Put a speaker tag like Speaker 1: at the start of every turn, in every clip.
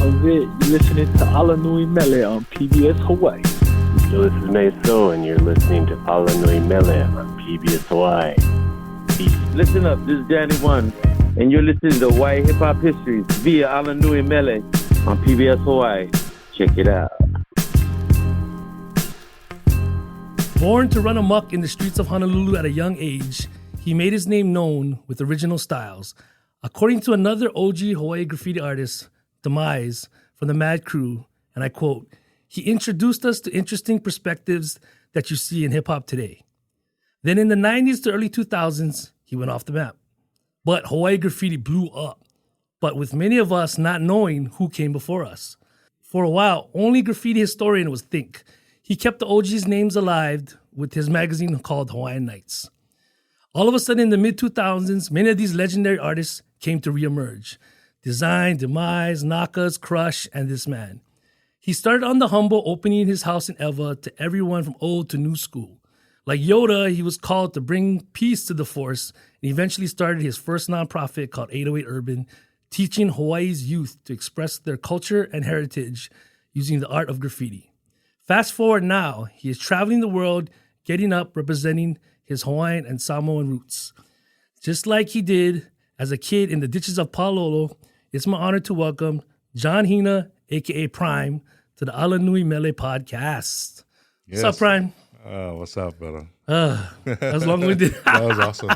Speaker 1: How's it? You're listening to ALANUI MELE on PBS Hawaii.
Speaker 2: Yo, this is Meso, and you're listening to ALANUI MELE on PBS Hawaii. Peace.
Speaker 3: Listen up, this is Danny One, and you're listening to Hawaii Hip Hop History via ALANUI MELE on PBS Hawaii. Check it out.
Speaker 4: Born to run amok in the streets of Honolulu at a young age, he made his name known with original styles. According to another OG Hawaiʻi graffiti artist, Demise, from the Mad Crew, and I quote, he introduced us to interesting perspectives that you see in hip-hop today. Then in the 90s to early 2000s, he went off the map. But Hawaiʻi graffiti blew up, but with many of us not knowing who came before us. For a while, only graffiti historian was Think. He kept the OG's names alive with his magazine called Hawaiian Nights. All of a sudden, in the mid-2000s, many of these legendary artists came to reemerge. Design, Demise, Nakas, Crush, and this man. He started on the humble, opening his house in Eva to everyone from old to new school. Like Yoda, he was called to bring peace to the force and eventually started his first nonprofit called 808 Urban, teaching Hawaii's youth to express their culture and heritage using the art of graffiti. Fast forward now, he is traveling the world, getting up, representing his Hawaiian and Samoan roots. Just like he did as a kid in the ditches of Palolo, it's my honor to welcome John Hina, a.k.a. Prime, to the ALANUI MELE podcast.
Speaker 5: Yes.
Speaker 4: What's up, Prime?
Speaker 5: What's up, brother?
Speaker 4: That's long-winded.
Speaker 5: That was awesome.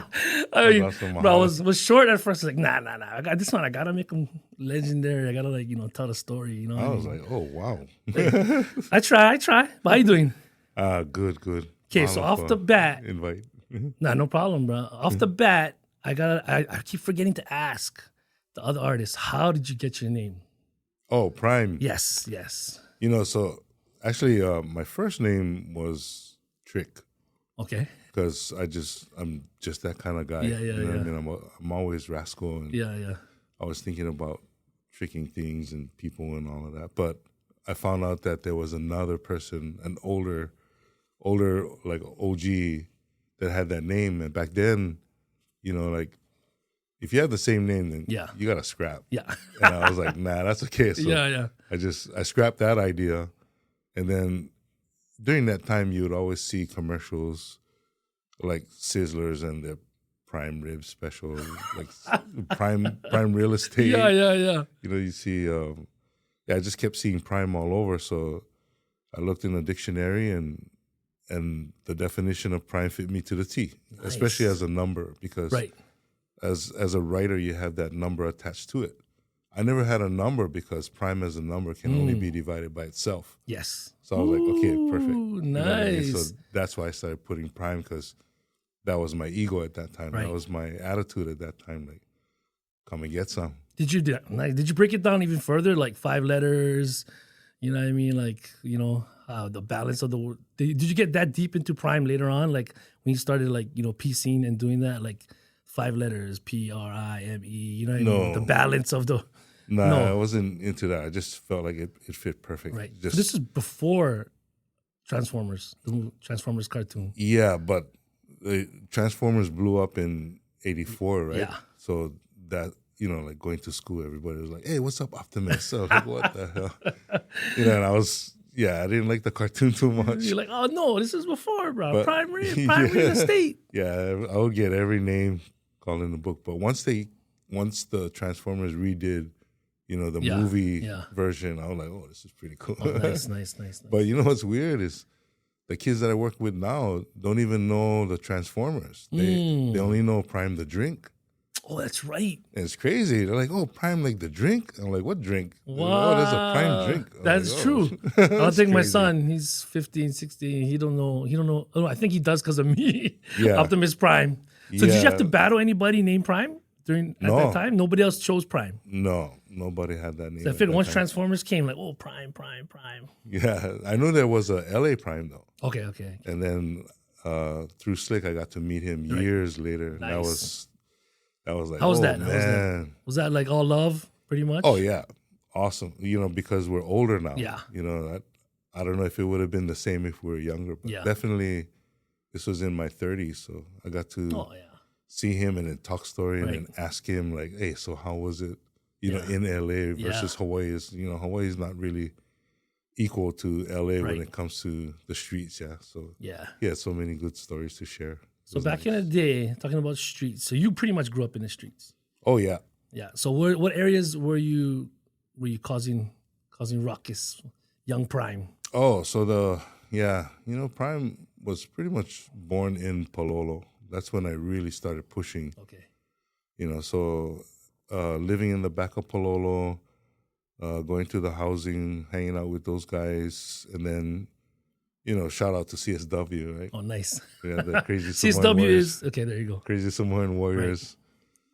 Speaker 4: I mean,
Speaker 5: awesome.
Speaker 4: bro, I was short at first. Like, nah. I got this one. I gotta make him legendary. I gotta tell the story. You know.
Speaker 5: I was like, oh wow.
Speaker 4: I try. But how you doing?
Speaker 5: Good.
Speaker 4: Okay, so off the bat,
Speaker 5: invite.
Speaker 4: nah, no problem, bro. Off the bat, I keep forgetting to ask the other artists, how did you get your name?
Speaker 5: Oh, Prime.
Speaker 4: Yes.
Speaker 5: You know, so actually, my first name was Trick.
Speaker 4: Okay.
Speaker 5: Because I'm just that kind of guy.
Speaker 4: Yeah.
Speaker 5: You know what I mean? I'm always rascal, and
Speaker 4: Yeah.
Speaker 5: I was thinking about tricking things and people and all of that. But I found out that there was another person, an older like OG that had that name, and back then, you know, like if you have the same name, then you got to scrap.
Speaker 4: Yeah.
Speaker 5: And I was like, nah, that's okay. So
Speaker 4: Yeah.
Speaker 5: I scrapped that idea, and then during that time, you would always see commercials like Sizzlers and their prime rib special, like prime real estate.
Speaker 4: Yeah.
Speaker 5: You know, you see, I just kept seeing prime all over. So I looked in the dictionary, and the definition of prime fit me to the T, especially as a number, because as a writer, you have that number attached to it. I never had a number because prime as a number can only be divided by itself.
Speaker 4: Yes.
Speaker 5: So I was like, okay, perfect.
Speaker 4: Nice.
Speaker 5: You know what I mean? So that's why I started putting prime, because that was my ego at that time.
Speaker 4: Right.
Speaker 5: That was my attitude at that time. Like, come and get some.
Speaker 4: Did you break it down even further, like 5 letters? You know what I mean? Like, you know, the balance of the word. Did you get that deep into prime later on? Like when you started, like, you know, piecing and doing that, like 5 letters, PRIME, you know what I mean? The balance of the...
Speaker 5: No,
Speaker 4: No.
Speaker 5: I wasn't into that. I just felt like it fit perfect.
Speaker 4: Right.
Speaker 5: Just,
Speaker 4: So this is before Transformers, the Transformers cartoon.
Speaker 5: yeah, but the Transformers blew up in '84, right?
Speaker 4: Yeah.
Speaker 5: So that, you know, like going to school, everybody was like, hey, what's up, Optimus? So I was like, what the hell? You know, and I didn't like the cartoon too much.
Speaker 4: You're like, oh no, this is before, bro.
Speaker 5: But-
Speaker 4: Prime real estate.
Speaker 5: Yeah, I would get every name called in the book. But once the Transformers redid, you know, the movie version, I was like, oh, this is pretty cool.
Speaker 4: Oh, nice.
Speaker 5: But you know what's weird is the kids that I work with now don't even know the Transformers. They only know Prime the drink.
Speaker 4: Oh, that's right.
Speaker 5: And it's crazy. They're like, oh, Prime like the drink? I'm like, what drink?
Speaker 4: Wow.
Speaker 5: Like, oh, there's a Prime drink. I'm
Speaker 4: That's
Speaker 5: like, oh.
Speaker 4: true. I don't think my
Speaker 5: crazy.
Speaker 4: son, he's 15, 16, he don't know. Oh, I think he does because of me.
Speaker 5: Yeah.
Speaker 4: Optimus Prime. So did you
Speaker 5: Yeah.
Speaker 4: have to battle anybody named Prime at that time? Nobody else chose Prime.
Speaker 5: No, nobody had that name.
Speaker 4: So I
Speaker 5: at
Speaker 4: figured
Speaker 5: that
Speaker 4: once
Speaker 5: time.
Speaker 4: Transformers came, like, oh, Prime.
Speaker 5: Yeah, I knew there was a LA Prime though.
Speaker 4: Okay.
Speaker 5: And then through Slick, I got to meet him years later.
Speaker 4: Nice.
Speaker 5: That was like,
Speaker 4: How was
Speaker 5: oh,
Speaker 4: that?
Speaker 5: man.
Speaker 4: Was that like all love, pretty much?
Speaker 5: Oh, yeah. Awesome. You know, because we're older now.
Speaker 4: Yeah.
Speaker 5: You know, I don't know if it would have been the same if we were younger, but definitely this was in my 30s. So I got to see him and then talk story and then ask him like, hey, so how was it? you know, in LA versus Hawaii is, you know, Hawaii is not really equal to LA when it comes to the streets. Yeah. So he had so many good stories to share.
Speaker 4: So back in the day, talking about streets, so you pretty much grew up in the streets.
Speaker 5: Oh yeah.
Speaker 4: Yeah. So what areas were you causing ruckus, young Prime?
Speaker 5: Oh, so you know, Prime was pretty much born in Palolo. That's when I really started pushing.
Speaker 4: Okay.
Speaker 5: You know, so living in the back of Palolo, going to the housing, hanging out with those guys, and then, you know, shout out to CSW, right?
Speaker 4: Oh, nice.
Speaker 5: Yeah, the Crazy Samoan
Speaker 4: CSW
Speaker 5: Warriors.
Speaker 4: is okay. There you go.
Speaker 5: Crazy Samoan Warriors.
Speaker 4: Right.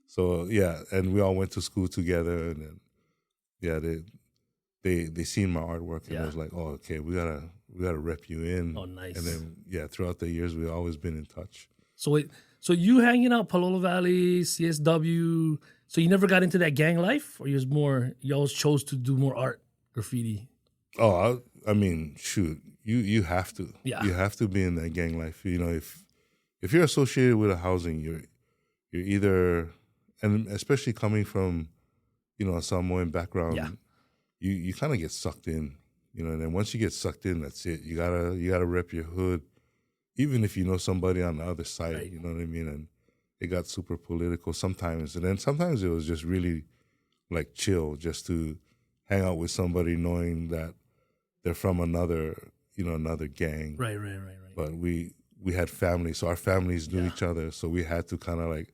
Speaker 5: So yeah, and we all went to school together, and then they seen my artwork, and I was like, oh, okay, we gotta rep you in.
Speaker 4: Oh, nice.
Speaker 5: And then throughout the years, we've always been in touch.
Speaker 4: So you hanging out Palolo Valley, CSW. So you never got into that gang life, or you always chose to do more art, graffiti?
Speaker 5: Oh, I mean, shoot, you have to.
Speaker 4: Yeah.
Speaker 5: You have to be in that gang life. You know, if you're associated with a housing, you're either, and especially coming from, you know, a Samoan background, you kind of get sucked in. You know, and then once you get sucked in, that's it. You gotta rep your hood, even if you know somebody on the other side. Right. You know what I mean? And it got super political sometimes, and then sometimes it was just really like chill, just to hang out with somebody knowing that they're from another gang.
Speaker 4: Right.
Speaker 5: But we had families, so our families knew each other, so we had to kind of like,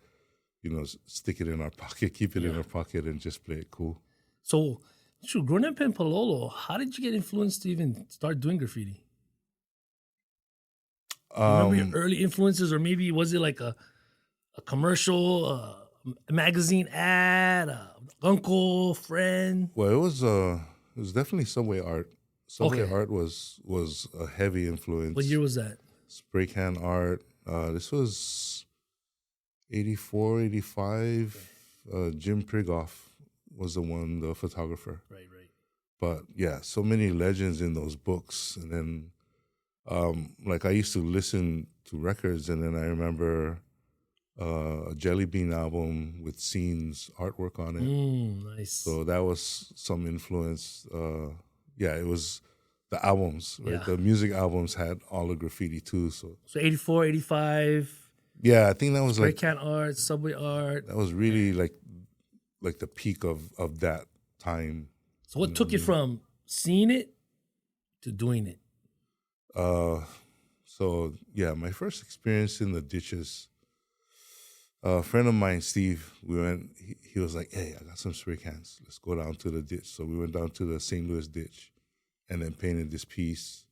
Speaker 5: you know, stick it in our pocket, keep it in our pocket, and just play it cool.
Speaker 4: So, growing up in Palolo, how did you get influenced to even start doing graffiti? Remember your early influences, or maybe was it like a commercial, a magazine ad, a uncle, friend?
Speaker 5: Well, it was definitely Subway art. Subway art was a heavy influence.
Speaker 4: What year was that?
Speaker 5: Spray can art. This was 84, 85. Jim Prigoff was the photographer.
Speaker 4: Right.
Speaker 5: But yeah, so many legends in those books. And then, like I used to listen to records, and then I remember a Jelly Bean album with Scenes artwork on it.
Speaker 4: Nice.
Speaker 5: So that was some influence. It was the albums, right? The music albums had all the graffiti too. So
Speaker 4: 84, 85.
Speaker 5: Yeah, I think that was
Speaker 4: Spray
Speaker 5: like
Speaker 4: can art, Subway art.
Speaker 5: That was really like the peak of that time.
Speaker 4: So what took you from seeing it to doing it?
Speaker 5: So yeah, my first experience in the ditches. A friend of mine, Steve, we went. He was like, "Hey, I got some spray cans. Let's go down to the ditch." So we went down to the St. Louis ditch, and then painted this piece.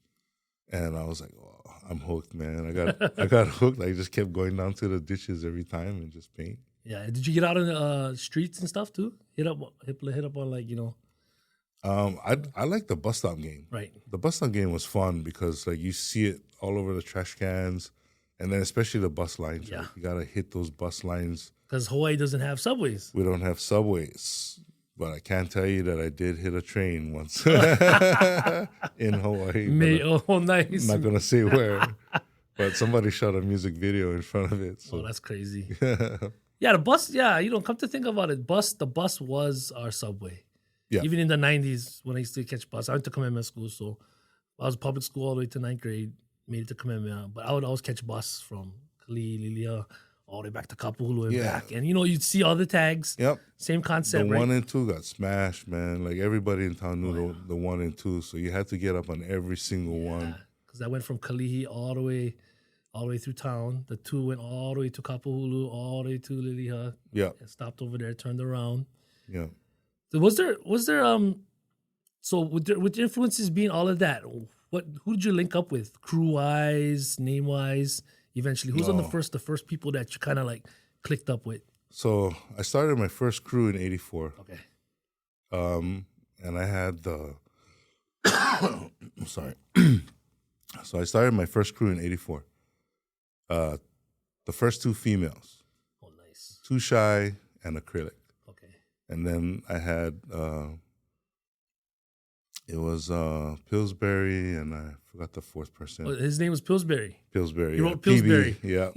Speaker 5: And I was like, "Oh, I'm hooked, man! I got hooked. I just kept going down to the ditches every time and just paint."
Speaker 4: Yeah. Did you get out on the streets and stuff too? Hit up on, like, you know.
Speaker 5: I like the bus stop game.
Speaker 4: Right.
Speaker 5: The bus stop game was fun because like you see it all over the trash cans, and then especially the bus lines.
Speaker 4: Yeah.
Speaker 5: Right? You gotta hit those bus lines.
Speaker 4: Because Hawaii doesn't have subways.
Speaker 5: We don't have subways, but I can tell you that I did hit a train once in Hawaii.
Speaker 4: Nice.
Speaker 5: I'm not gonna say where, but somebody shot a music video in front of it. So.
Speaker 4: Oh, that's crazy. Yeah, the bus. Yeah, you know, come to think about it, the bus was our subway.
Speaker 5: Yeah.
Speaker 4: Even in the 90s when I used to catch bus, I went to Kamehameha school, so I was public school all the way to 9th grade, made it to Kamehameha, but I would always catch bus from Kalihi, Lilia, all the way back to Kapahulu and back. And, you know, you'd see all the tags.
Speaker 5: Yep.
Speaker 4: Same concept,
Speaker 5: The
Speaker 4: right?
Speaker 5: 1 and 2 got smashed, man. Like everybody in town knew the 1 and 2, so you had to get up on every single one.
Speaker 4: Because I went from Kalihi all the way through town. The 2 went all the way to Kapahulu, all the way to Lilia.
Speaker 5: Yeah.
Speaker 4: Stopped over there, turned around.
Speaker 5: Yeah.
Speaker 4: Was there so with the influences being all of that, who did you link up with, crew wise, name wise? Eventually, who's on the first people that you kind of like clicked up with?
Speaker 5: So I started my first crew in '84.
Speaker 4: Okay.
Speaker 5: And I had the I'm sorry. So I started my first crew in '84. The first 2 females.
Speaker 4: Oh, nice.
Speaker 5: 2 Shy and Acrylic.
Speaker 4: Okay.
Speaker 5: And then I had it was Pillsbury, and I forgot the 4th person.
Speaker 4: Oh, his name was Pillsbury.
Speaker 5: Pillsbury.
Speaker 4: He wrote Pillsbury.
Speaker 5: PB, yeah.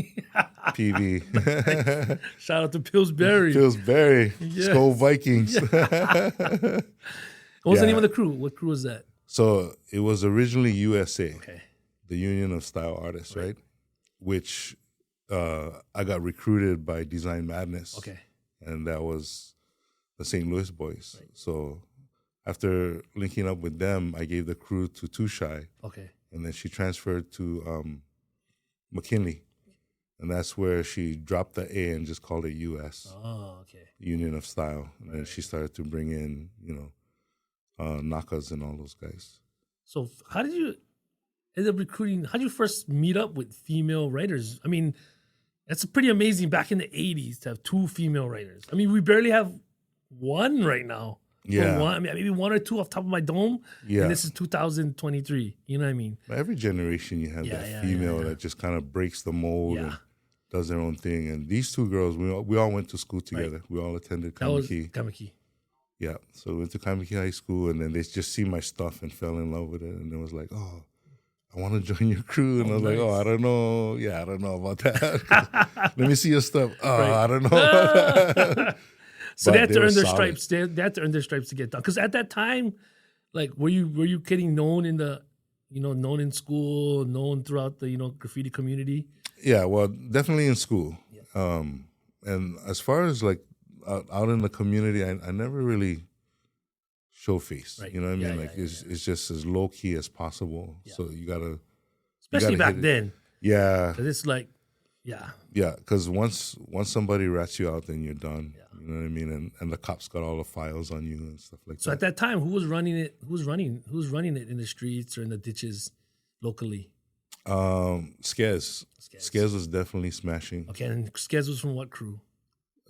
Speaker 5: PV.
Speaker 4: Shout out to Pillsbury.
Speaker 5: Pillsbury.
Speaker 4: Yes.
Speaker 5: Skull Vikings.
Speaker 4: What was the name of the crew? What crew was that?
Speaker 5: So it was originally USA,
Speaker 4: Okay.
Speaker 5: the Union of Style Artists, right? Which I got recruited by Design Madness.
Speaker 4: Okay.
Speaker 5: And that was the St. Louis boys. Right. So after linking up with them, I gave the crew to Too Shy.
Speaker 4: Okay.
Speaker 5: And then she transferred to McKinley. And that's where she dropped the A and just called it US.
Speaker 4: Oh, okay.
Speaker 5: Union of Style. And then she started to bring in, Nakas and all those guys.
Speaker 4: So how did you end up recruiting? How did you first meet up with female writers? I mean, that's pretty amazing back in the 80s to have 2 female writers. I mean, we barely have one right now.
Speaker 5: Yeah.
Speaker 4: Or maybe 1 or 2 off the top of my dome.
Speaker 5: Yeah.
Speaker 4: And this is 2023. You know what I mean?
Speaker 5: Every generation you have that female that just kind of breaks the mold and does their own thing. And these 2 girls, we all went to school together. Right. We all attended Kamiki.
Speaker 4: Kamiki.
Speaker 5: Yeah. So we went to Kamiki High School, and then they just see my stuff and fell in love with it. And it was like, oh, I want to join your crew. And I was like, oh, I don't know. Yeah, I don't know about that. Let me see your stuff. Oh, I don't know about that.
Speaker 4: So they had to earn their stripes. They had to earn their stripes to get done. Because at that time, like, were you getting known in the, known in school, known throughout the, graffiti community?
Speaker 5: Yeah, well, definitely in school. Yeah. And as far as like out in the community, I never really show face. Right. You know what I mean? It's just as low key as possible. Yeah. So you gotta,
Speaker 4: especially back then.
Speaker 5: Yeah.
Speaker 4: Because it's like, yeah.
Speaker 5: Yeah, because once somebody rats you out, then you're done. Yeah. You know what I mean? And the cops got all the files on you and stuff like that.
Speaker 4: So at that time, who was running it? Who's running it in the streets or in the ditches locally?
Speaker 5: Skez. Skez was definitely smashing.
Speaker 4: Okay, and Skez was from what crew?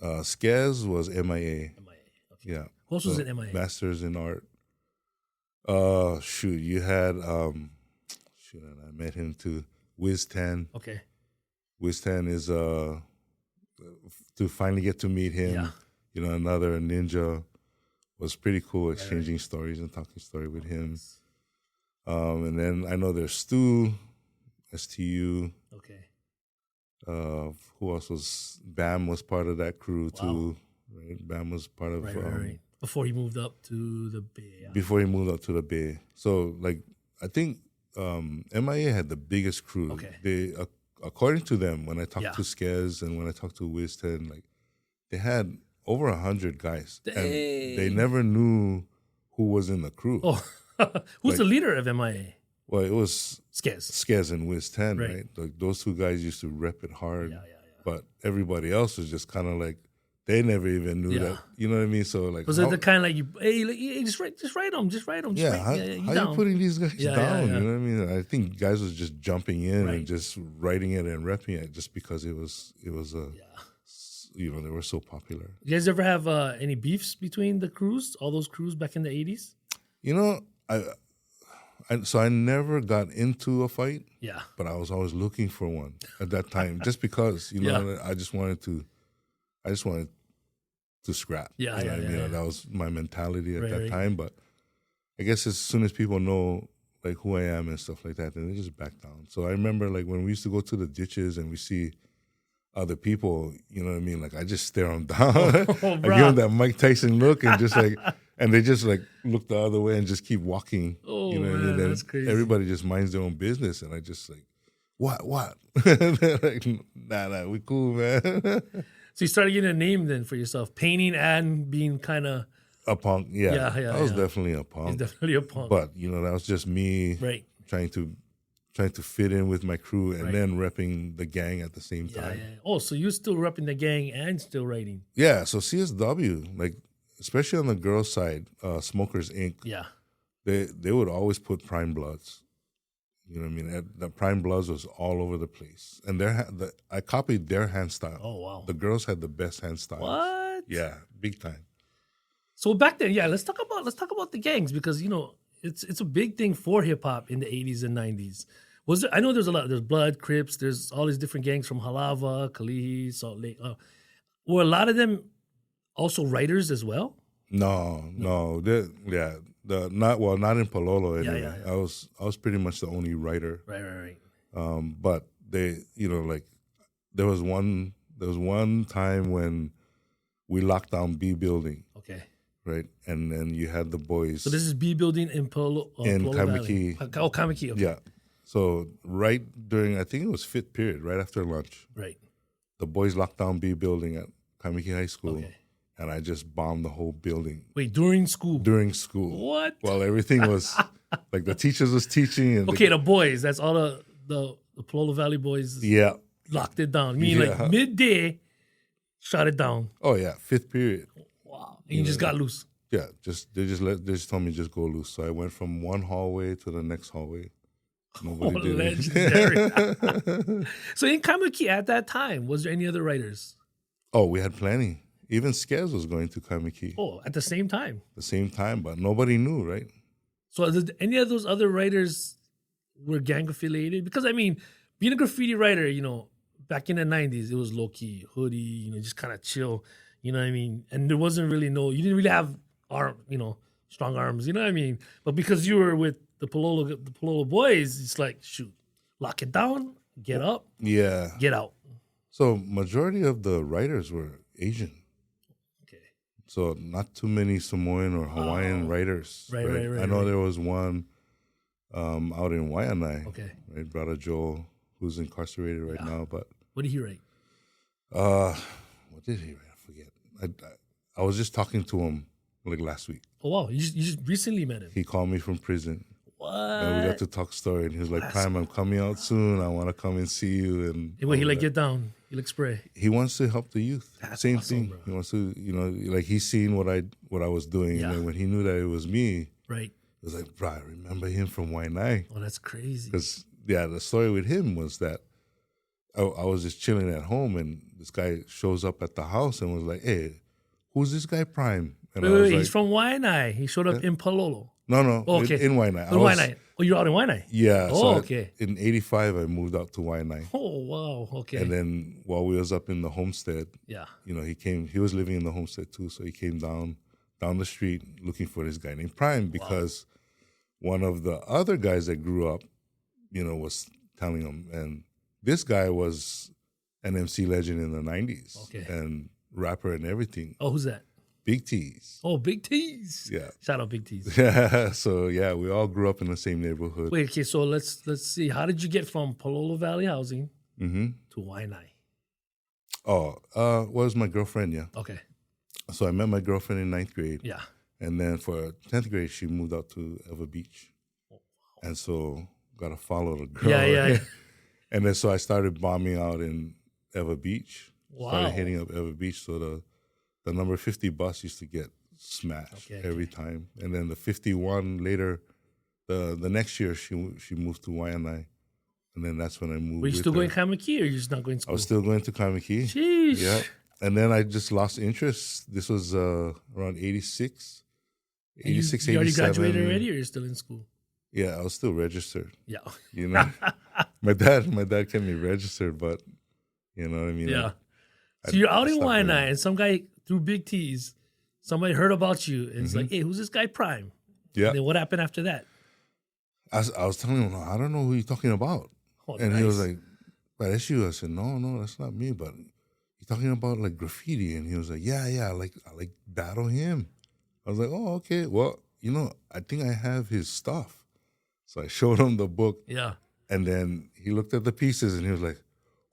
Speaker 5: Skez was MIA.
Speaker 4: MIA. Okay.
Speaker 5: Yeah.
Speaker 4: Who else was in MIA?
Speaker 5: Masters in Art. You had and I met him too. Wiz 10.
Speaker 4: Okay.
Speaker 5: Wiz 10 is to finally get to meet him. Yeah. Another ninja was pretty cool, exchanging stories and talking story with him. And then I know there's Stu, STU.
Speaker 4: Okay.
Speaker 5: Who else was? Bam was part of that crew too. Right? Bam was part of.
Speaker 4: Right. Before he moved up to the Bay. Yeah.
Speaker 5: Before he moved up to the Bay. So, I think MIA had the biggest crew.
Speaker 4: Okay.
Speaker 5: They, according to them, when I talked to Skez and when I talked to Wiz 10, they had over 100 guys.
Speaker 4: Dang.
Speaker 5: And they never knew who was in the crew.
Speaker 4: Oh, who's the leader of MIA?
Speaker 5: Well, it was
Speaker 4: Skez
Speaker 5: and Wiz 10, right? Those 2 guys used to rep it hard.
Speaker 4: Yeah.
Speaker 5: But everybody else was just kind of they never even knew that. You know what I mean? So
Speaker 4: was it the kind of just write them.
Speaker 5: Yeah, how you putting these guys down? You know what I mean? I think guys was just jumping in and just writing it and repping it just because it was they were so popular.
Speaker 4: You guys ever have any beefs between the crews? All those crews back in the 80s?
Speaker 5: So I never got into a fight.
Speaker 4: Yeah.
Speaker 5: But I was always looking for one at that time, just because I just wanted to scrap.
Speaker 4: Yeah.
Speaker 5: That was my mentality at that time. But I guess as soon as people know who I am and stuff like that, then they just back down. So I remember when we used to go to the ditches and we see other people, you know what I mean? I just stare them down. I give them that Mike Tyson look and just and they just look the other way and just keep walking.
Speaker 4: Oh,
Speaker 5: you know what I mean?
Speaker 4: That's crazy.
Speaker 5: Everybody just minds their own business, and I just what? They're nah, we cool, man.
Speaker 4: So you started getting a name then for yourself, painting and being kind of
Speaker 5: a punk. Yeah. I was definitely a punk.
Speaker 4: He's definitely a punk.
Speaker 5: But that was just me, trying to fit in with my crew and then repping the gang at the same time.
Speaker 4: Yeah. Oh, so you're still repping the gang and still writing?
Speaker 5: Yeah. So CSW, especially on the girls' side, Smokers Inc.
Speaker 4: Yeah.
Speaker 5: They would always put Prime Bloods. You know what I mean? The Prime Bloods was all over the place, and I copied their hand style.
Speaker 4: Oh wow!
Speaker 5: The girls had the best hand style.
Speaker 4: What?
Speaker 5: Yeah, big time.
Speaker 4: So back then, let's talk about the gangs, because it's a big thing for hip hop in the 80s and 90s. I know there's a lot. There's Blood, Crips. There's all these different gangs from Halava, Kalihi, Salt Lake. Were a lot of them also writers as well?
Speaker 5: No. Not in Palolo anyway.
Speaker 4: Yeah.
Speaker 5: I was pretty much the only writer.
Speaker 4: Right.
Speaker 5: But they, there was one time when we locked down B building,
Speaker 4: Okay.
Speaker 5: right? And then you had the boys
Speaker 4: So this is B building in
Speaker 5: in
Speaker 4: Palo
Speaker 5: Kamiki.
Speaker 4: Valley. Oh, Kamiki. Okay.
Speaker 5: Yeah. So right during, I think it was fifth period, right after lunch,
Speaker 4: Right.
Speaker 5: the boys locked down B building at Kamiki High School,
Speaker 4: Okay.
Speaker 5: and I just bombed the whole building
Speaker 4: Wait, during school.
Speaker 5: during school.
Speaker 4: What?
Speaker 5: While everything was like the teachers was teaching and
Speaker 4: Okay, the boys. That's all the Palo Valley boys
Speaker 5: yeah.
Speaker 4: locked it down. Meaning
Speaker 5: Yeah.
Speaker 4: like midday, shut it down.
Speaker 5: Oh yeah, fifth period.
Speaker 4: Wow. And you just got loose.
Speaker 5: Yeah, they just told me just go loose. So I went from one hallway to the next hallway. Nobody did anything.
Speaker 4: Legendary. So in Kamiki at that time, was there any other writers?
Speaker 5: Oh, we had plenty. Even Skez was going to Kamiki
Speaker 4: Oh, at the same time.
Speaker 5: the same time, but nobody knew, right?
Speaker 4: So did any of those other writers were gang affiliated? Because I mean, being a graffiti writer, back in the 90s, it was low key, hoodie, just kind of chill, you know what I mean? And there wasn't really you didn't really have strong arms, you know what I mean? But because you were with the Palolo boys, it's like, shoot, lock it down, get up,
Speaker 5: Yeah.
Speaker 4: get out.
Speaker 5: So majority of the writers were Asian.
Speaker 4: Okay.
Speaker 5: So not too many Samoan or Hawaiian writers.
Speaker 4: Right.
Speaker 5: I know there was one out in Waianae.
Speaker 4: Okay.
Speaker 5: Right, Brother Joel, who's incarcerated right now. But
Speaker 4: What did he write?
Speaker 5: what did he write? I forget. I was just talking to him like last week.
Speaker 4: Oh, wow. You just recently met him.
Speaker 5: He called me from prison.
Speaker 4: What?
Speaker 5: And we got to talk story. And he was like, Prime, I'm coming out soon. I want to come and see you. And
Speaker 4: Wait, he
Speaker 5: all
Speaker 4: like
Speaker 5: that.
Speaker 4: get down. He like spray.
Speaker 5: He wants to help the youth.
Speaker 4: That's
Speaker 5: Same
Speaker 4: awesome,
Speaker 5: thing.
Speaker 4: bro.
Speaker 5: He wants to, like he's seen what I was doing.
Speaker 4: Yeah.
Speaker 5: And then when he knew that it was me,
Speaker 4: Right.
Speaker 5: he was like, bro, I remember him from Waianae.
Speaker 4: Oh, that's crazy.
Speaker 5: Because, the story with him was that I was just chilling at home and this guy shows up at the house and was like, hey, who's this guy, Prime? And I was
Speaker 4: Wait,
Speaker 5: like,
Speaker 4: he's from Waianae. He showed up in Palolo.
Speaker 5: No,
Speaker 4: Oh, okay.
Speaker 5: in Waianae.
Speaker 4: In Waianae. Oh, you're out in Waianae?
Speaker 5: Yeah.
Speaker 4: Oh, okay.
Speaker 5: In 85, I moved out to Waianae.
Speaker 4: Oh, wow. Okay.
Speaker 5: And then while we was up in the homestead,
Speaker 4: Yeah.
Speaker 5: he was living in the homestead too. So he came down the street looking for this guy named Prime because one of the other guys that grew up, was telling him. And this guy was an MC legend in the 90s.
Speaker 4: Okay.
Speaker 5: And rapper and everything.
Speaker 4: Oh, who's that?
Speaker 5: Big T's.
Speaker 4: Oh, Big T's.
Speaker 5: Yeah.
Speaker 4: Shout out Big T's.
Speaker 5: Yeah. So yeah, we all grew up in the same neighborhood.
Speaker 4: Wait, okay, so let's see. How did you get from Palolo Valley Housing
Speaker 5: Mm-hmm.
Speaker 4: to Waianae?
Speaker 5: Was my girlfriend, yeah.
Speaker 4: Okay.
Speaker 5: So I met my girlfriend in 9th grade.
Speaker 4: Yeah.
Speaker 5: And then for 10th grade, she moved out to Eva Beach. And so got to follow the girl.
Speaker 4: Yeah.
Speaker 5: right? And then so I started bombing out in Eva Beach.
Speaker 4: Wow.
Speaker 5: Started hitting up Eva Beach. So the number 50 bus used to get smashed
Speaker 4: Okay,
Speaker 5: every time. And then the 51 later, the next year, she moved to Waianae. And then that's when I moved.
Speaker 4: Were you
Speaker 5: with
Speaker 4: still
Speaker 5: her.
Speaker 4: going Kamiki or you're just not going to
Speaker 5: I
Speaker 4: school?
Speaker 5: was still going to Kamiki.
Speaker 4: Sheesh.
Speaker 5: Yeah. And then I just lost interest. This was around 86.
Speaker 4: And
Speaker 5: 86,
Speaker 4: you already
Speaker 5: 87.
Speaker 4: graduated already or you're still in school?
Speaker 5: Yeah, I was still registered.
Speaker 4: Yeah.
Speaker 5: My dad kept me registered, but you know what I mean?
Speaker 4: Yeah.
Speaker 5: Like,
Speaker 4: So you're out
Speaker 5: I
Speaker 4: in
Speaker 5: stopped
Speaker 4: Waianae
Speaker 5: reading.
Speaker 4: and some guy threw Big T's. Somebody heard about you and it's
Speaker 5: Mm-hmm.
Speaker 4: like, hey, who's this guy Prime?
Speaker 5: Yeah.
Speaker 4: And then what happened after that?
Speaker 5: I was telling him, I don't know who you're talking about.
Speaker 4: Oh,
Speaker 5: And he was
Speaker 4: nice.
Speaker 5: like, but that's you. I said, no, that's not me. But you're talking about like graffiti. And he was like, yeah, I like battle him. I was like, oh, okay. Well, I think I have his stuff. So I showed him the book.
Speaker 4: Yeah.
Speaker 5: And then he looked at the pieces and he was like,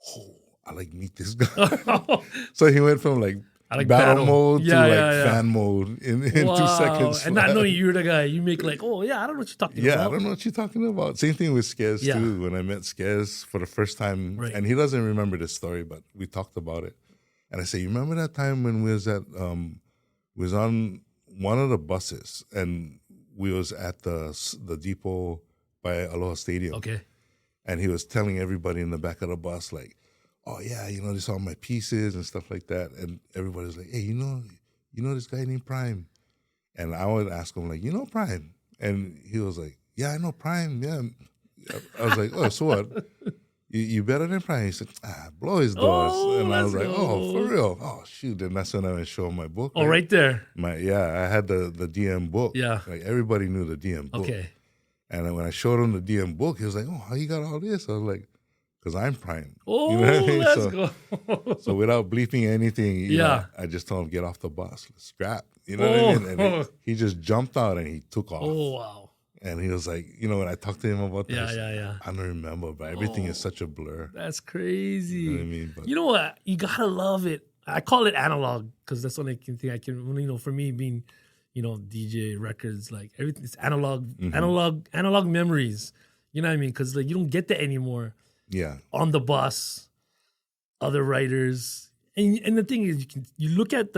Speaker 5: oh, I like meet this guy. So he went from like,
Speaker 4: I like
Speaker 5: battle mode
Speaker 4: Yeah,
Speaker 5: to like
Speaker 4: yeah.
Speaker 5: fan mode in 2
Speaker 4: Wow.
Speaker 5: seconds.
Speaker 4: And not knowing you're the guy, you make like, oh, yeah, I don't know what you're talking
Speaker 5: Yeah,
Speaker 4: about.
Speaker 5: I don't know what you're talking about. Same thing with Skez
Speaker 4: Yeah.
Speaker 5: too. When I met Skez for the first time,
Speaker 4: Right.
Speaker 5: and he doesn't remember this story, but we talked about it. And I say, you remember that time when we was on one of the buses and we was at the depot by Aloha Stadium.
Speaker 4: Okay.
Speaker 5: And he was telling everybody in the back of the bus, like, oh, yeah, this all my pieces and stuff like that. And everybody was like, hey, you know this guy named Prime? And I would ask him, like, you know Prime? And he was like, yeah, I know Prime, yeah. I was like, oh, so what? You better than Prime? He said, blow his doors.
Speaker 4: Oh,
Speaker 5: and I was
Speaker 4: let's
Speaker 5: like,
Speaker 4: go.
Speaker 5: oh, for real? Oh, shoot. And that's when I went show him my book.
Speaker 4: Oh, right there.
Speaker 5: I had the DM book.
Speaker 4: Yeah.
Speaker 5: Like, everybody knew the DM book.
Speaker 4: Okay.
Speaker 5: And then when I showed him the DM book, he was like, oh, how you got all this? I was like, because I'm Prime.
Speaker 4: Oh,
Speaker 5: you know what I mean?
Speaker 4: let's
Speaker 5: So,
Speaker 4: go.
Speaker 5: so without bleeping anything, you know,
Speaker 4: Yeah.
Speaker 5: I just told him, get off the bus, let's scrap. You know what I mean?
Speaker 4: Oh.
Speaker 5: And he just jumped out and he took off.
Speaker 4: Oh, wow.
Speaker 5: And he was like, you know, when I talked to him about that, I said,
Speaker 4: Yeah.
Speaker 5: I don't remember, but everything is such a blur.
Speaker 4: That's crazy.
Speaker 5: You know what I mean? But
Speaker 4: You know what? You gotta love it. I call it analog because that's the only thing I can. You know, for me being, you know, DJ records, like everything, it's analog, analog memories. You know what I mean? Because like you don't get that anymore
Speaker 5: yeah,
Speaker 4: on the bus. Other writers, and the thing is, you look at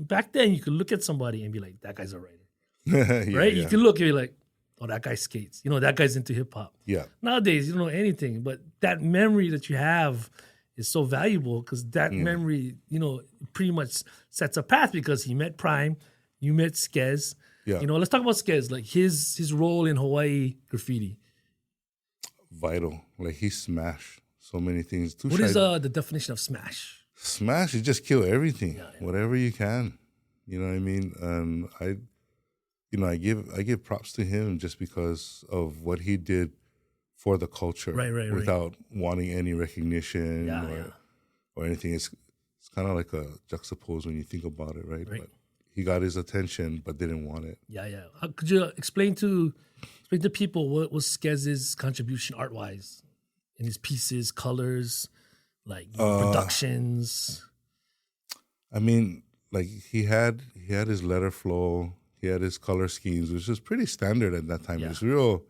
Speaker 4: back then you could look at somebody and be like, that guy's a writer,
Speaker 5: yeah,
Speaker 4: right?
Speaker 5: Yeah.
Speaker 4: You can look and be like, oh, that guy skates. You know, that guy's into hip hop.
Speaker 5: Yeah.
Speaker 4: Nowadays, you don't know anything, but that memory that you have is so valuable because that memory, you know, pretty much sets a path because he met Prime, you met Skez.
Speaker 5: Yeah.
Speaker 4: You know, let's talk about Skez, like his role in Hawaiʻi Graffiti.
Speaker 5: Vital. Like he smashed so many things.
Speaker 4: What is the definition of smash?
Speaker 5: Smash, you just kill everything, whatever you can. You know what I mean? And I give props to him just because of what he did for the culture,
Speaker 4: Right.
Speaker 5: without wanting any recognition or anything. It's kind of like a juxtapose when you think about it, right? But he got his attention, but didn't want it.
Speaker 4: Yeah. Could you explain to people what was Skez's contribution art wise in his pieces, colors, like productions?
Speaker 5: I mean, like he had his letter flow, he had his color schemes, which was pretty standard at that time.
Speaker 4: Yeah.
Speaker 5: It's real.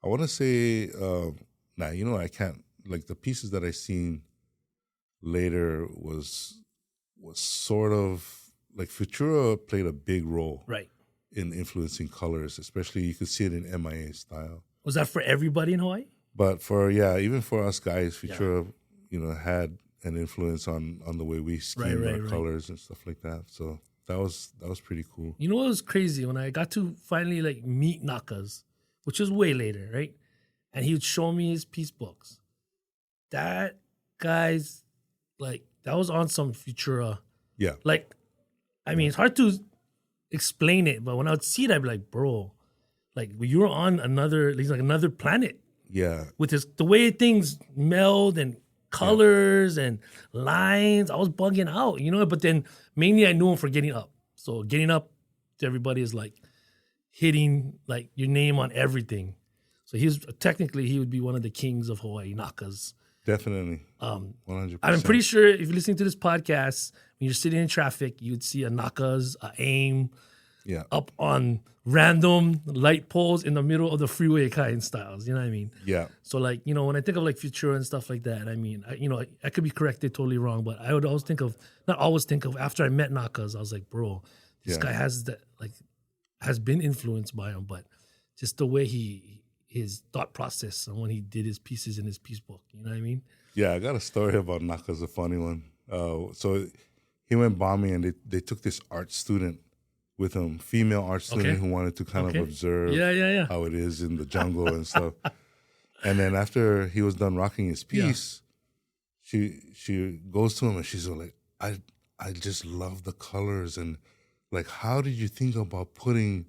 Speaker 5: I want to say, I can't. Like the pieces that I seen later was sort of like Futura played a big role,
Speaker 4: Right.
Speaker 5: in influencing colors, especially you could see it in MIA style.
Speaker 4: Was that for everybody in Hawaii?
Speaker 5: But even for us guys, Futura, had an influence on the way we schemed our colors and stuff like that. So that was pretty cool.
Speaker 4: You know what was crazy? When I got to finally like meet Nakas, which was way later, right? And he would show me his piece books. That guy's like, that was on some Futura.
Speaker 5: Yeah.
Speaker 4: Like, I mean, it's hard to explain it, but when I would see it, I'd be like, bro, like you were on another planet.
Speaker 5: Yeah.
Speaker 4: With the way things meld and colors and lines, I was bugging out, you know. But then mainly I knew him for Getting Up. So Getting Up to everybody is like hitting like your name on everything. So he would be one of the kings of Hawaii, Nakas.
Speaker 5: Definitely. 100%.
Speaker 4: I'm pretty sure if you're listening to this podcast, when you're sitting in traffic, you'd see a Nakas, a AIM, up on random light poles in the middle of the freeway kind styles. You know what I mean?
Speaker 5: Yeah.
Speaker 4: So like, you know, when I think of like Futura and stuff like that, I mean, I could be corrected totally wrong, but I would always think of after I met Nakas, I was like, bro, this guy has been influenced by him, but just the way his thought process and when he did his pieces in his piece book, you know what I mean?
Speaker 5: Yeah, I got a story about Nakas, a funny one. So he went bombing and they took this art student with him, female art student who wanted to kind of observe how it is in the jungle and stuff. And then after he was done rocking his piece, she goes to him and she's like, I just love the colors, and like, how did you think about putting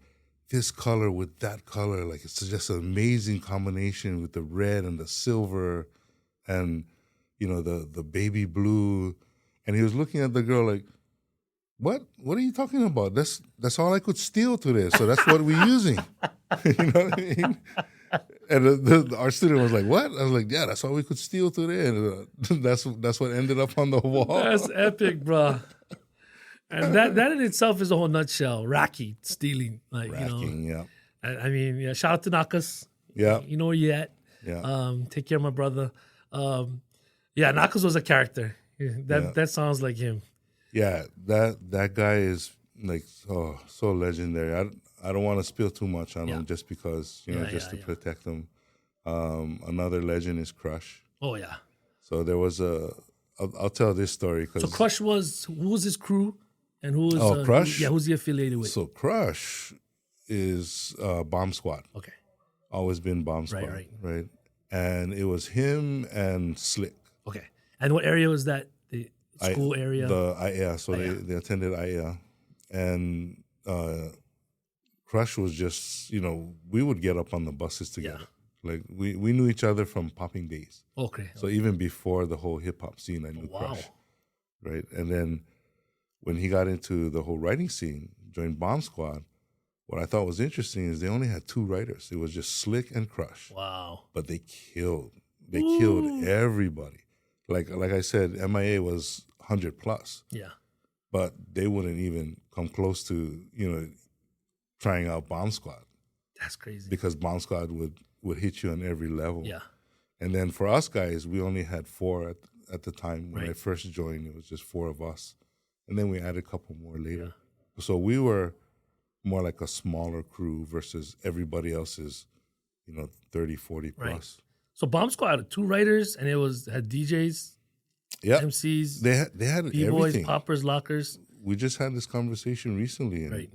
Speaker 5: this color with that color? Like, it's just an amazing combination with the red and the silver and, the baby blue. And he was looking at the girl like, what are you talking about? That's all I could steal today. So that's what we're using. You know what I mean? And our student was like, what? I was like, yeah, that's all we could steal today. And that's what ended up on the wall.
Speaker 4: That's epic, bro. And that in itself is a whole nutshell. Stealing. Like,
Speaker 5: yeah.
Speaker 4: I mean, shout out to Nakas.
Speaker 5: Yeah.
Speaker 4: You know where you at.
Speaker 5: Yeah.
Speaker 4: Take care of my brother. Nakas was a character. That sounds like him.
Speaker 5: Yeah, that guy is like so legendary. I don't want to spill too much on him just because to protect him. Another legend is Crush.
Speaker 4: Oh yeah.
Speaker 5: So there was I'll tell this story because
Speaker 4: so Crush who was his crew, and who was
Speaker 5: Crush?
Speaker 4: who's he affiliated with?
Speaker 5: So Crush is Bomb Squad.
Speaker 4: Okay.
Speaker 5: Always been Bomb Squad, right? And it was him and Slick.
Speaker 4: Okay. And what area was that? The school area?
Speaker 5: The a.k.a. So they attended a.k.a. And Crush was just, we would get up on the buses together. Like we knew each other from popping days.
Speaker 4: Okay.
Speaker 5: So even before the whole hip hop scene, I knew
Speaker 4: Wow.
Speaker 5: Crush, right? And then when he got into the whole writing scene, joined Bomb Squad, what I thought was interesting is they only had 2 writers. It was just Slick and Crush.
Speaker 4: Wow.
Speaker 5: But they killed. They killed everybody. Like I said, MIA was 100 plus,
Speaker 4: Yeah.
Speaker 5: but they wouldn't even come close to, trying out Bomb Squad
Speaker 4: That's crazy.
Speaker 5: because Bomb Squad would hit you on every level.
Speaker 4: Yeah.
Speaker 5: And then for us guys, we only had 4 at the time. When I
Speaker 4: Right.
Speaker 5: first joined, it was just 4 of us. And then we added a couple more later. So we were more like a smaller crew versus everybody else's, 30, 40 plus.
Speaker 4: Right. So Bomb Squad had 2 writers, and it had DJs,
Speaker 5: Yeah.
Speaker 4: MCs,
Speaker 5: They had
Speaker 4: B-boys,
Speaker 5: everything.
Speaker 4: poppers, lockers.
Speaker 5: We just had this conversation recently. And
Speaker 4: Right.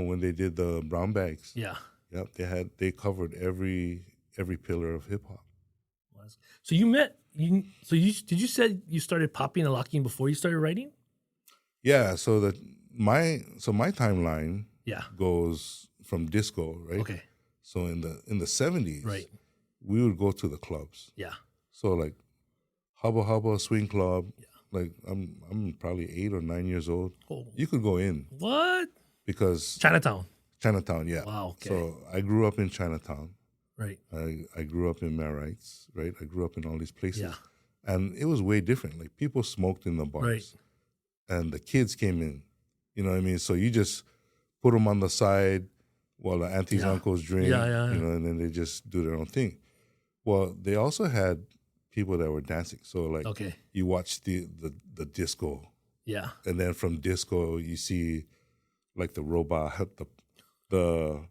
Speaker 5: when they did the brown bags.
Speaker 4: Yeah.
Speaker 5: Yep. They covered every pillar of hip hop.
Speaker 4: So did you said you started popping and locking before you started writing?
Speaker 5: Yeah. So my timeline
Speaker 4: Yeah.
Speaker 5: goes from disco, right?
Speaker 4: Okay.
Speaker 5: So in the 70s,
Speaker 4: Right.
Speaker 5: we would go to the clubs.
Speaker 4: Yeah.
Speaker 5: So like Hubba Hubba Swing Club. Yeah. Like I'm probably 8 or 9 years old.
Speaker 4: Oh.
Speaker 5: You could go in
Speaker 4: What?
Speaker 5: because
Speaker 4: Chinatown.
Speaker 5: Chinatown, yeah.
Speaker 4: Wow, okay.
Speaker 5: So I grew up in Chinatown.
Speaker 4: Right.
Speaker 5: I grew up in Marites, right? I grew up in all these places.
Speaker 4: Yeah.
Speaker 5: And it was way different. Like people smoked in the bars.
Speaker 4: Right.
Speaker 5: And the kids came in. You know what I mean? So you just put them on the side while the aunties, uncles drink,
Speaker 4: Yeah.
Speaker 5: and then they just do their own thing. Well, they also had people that were dancing. So like
Speaker 4: Okay.
Speaker 5: you watch the disco,
Speaker 4: Yeah.
Speaker 5: and then from disco you see like the robot, the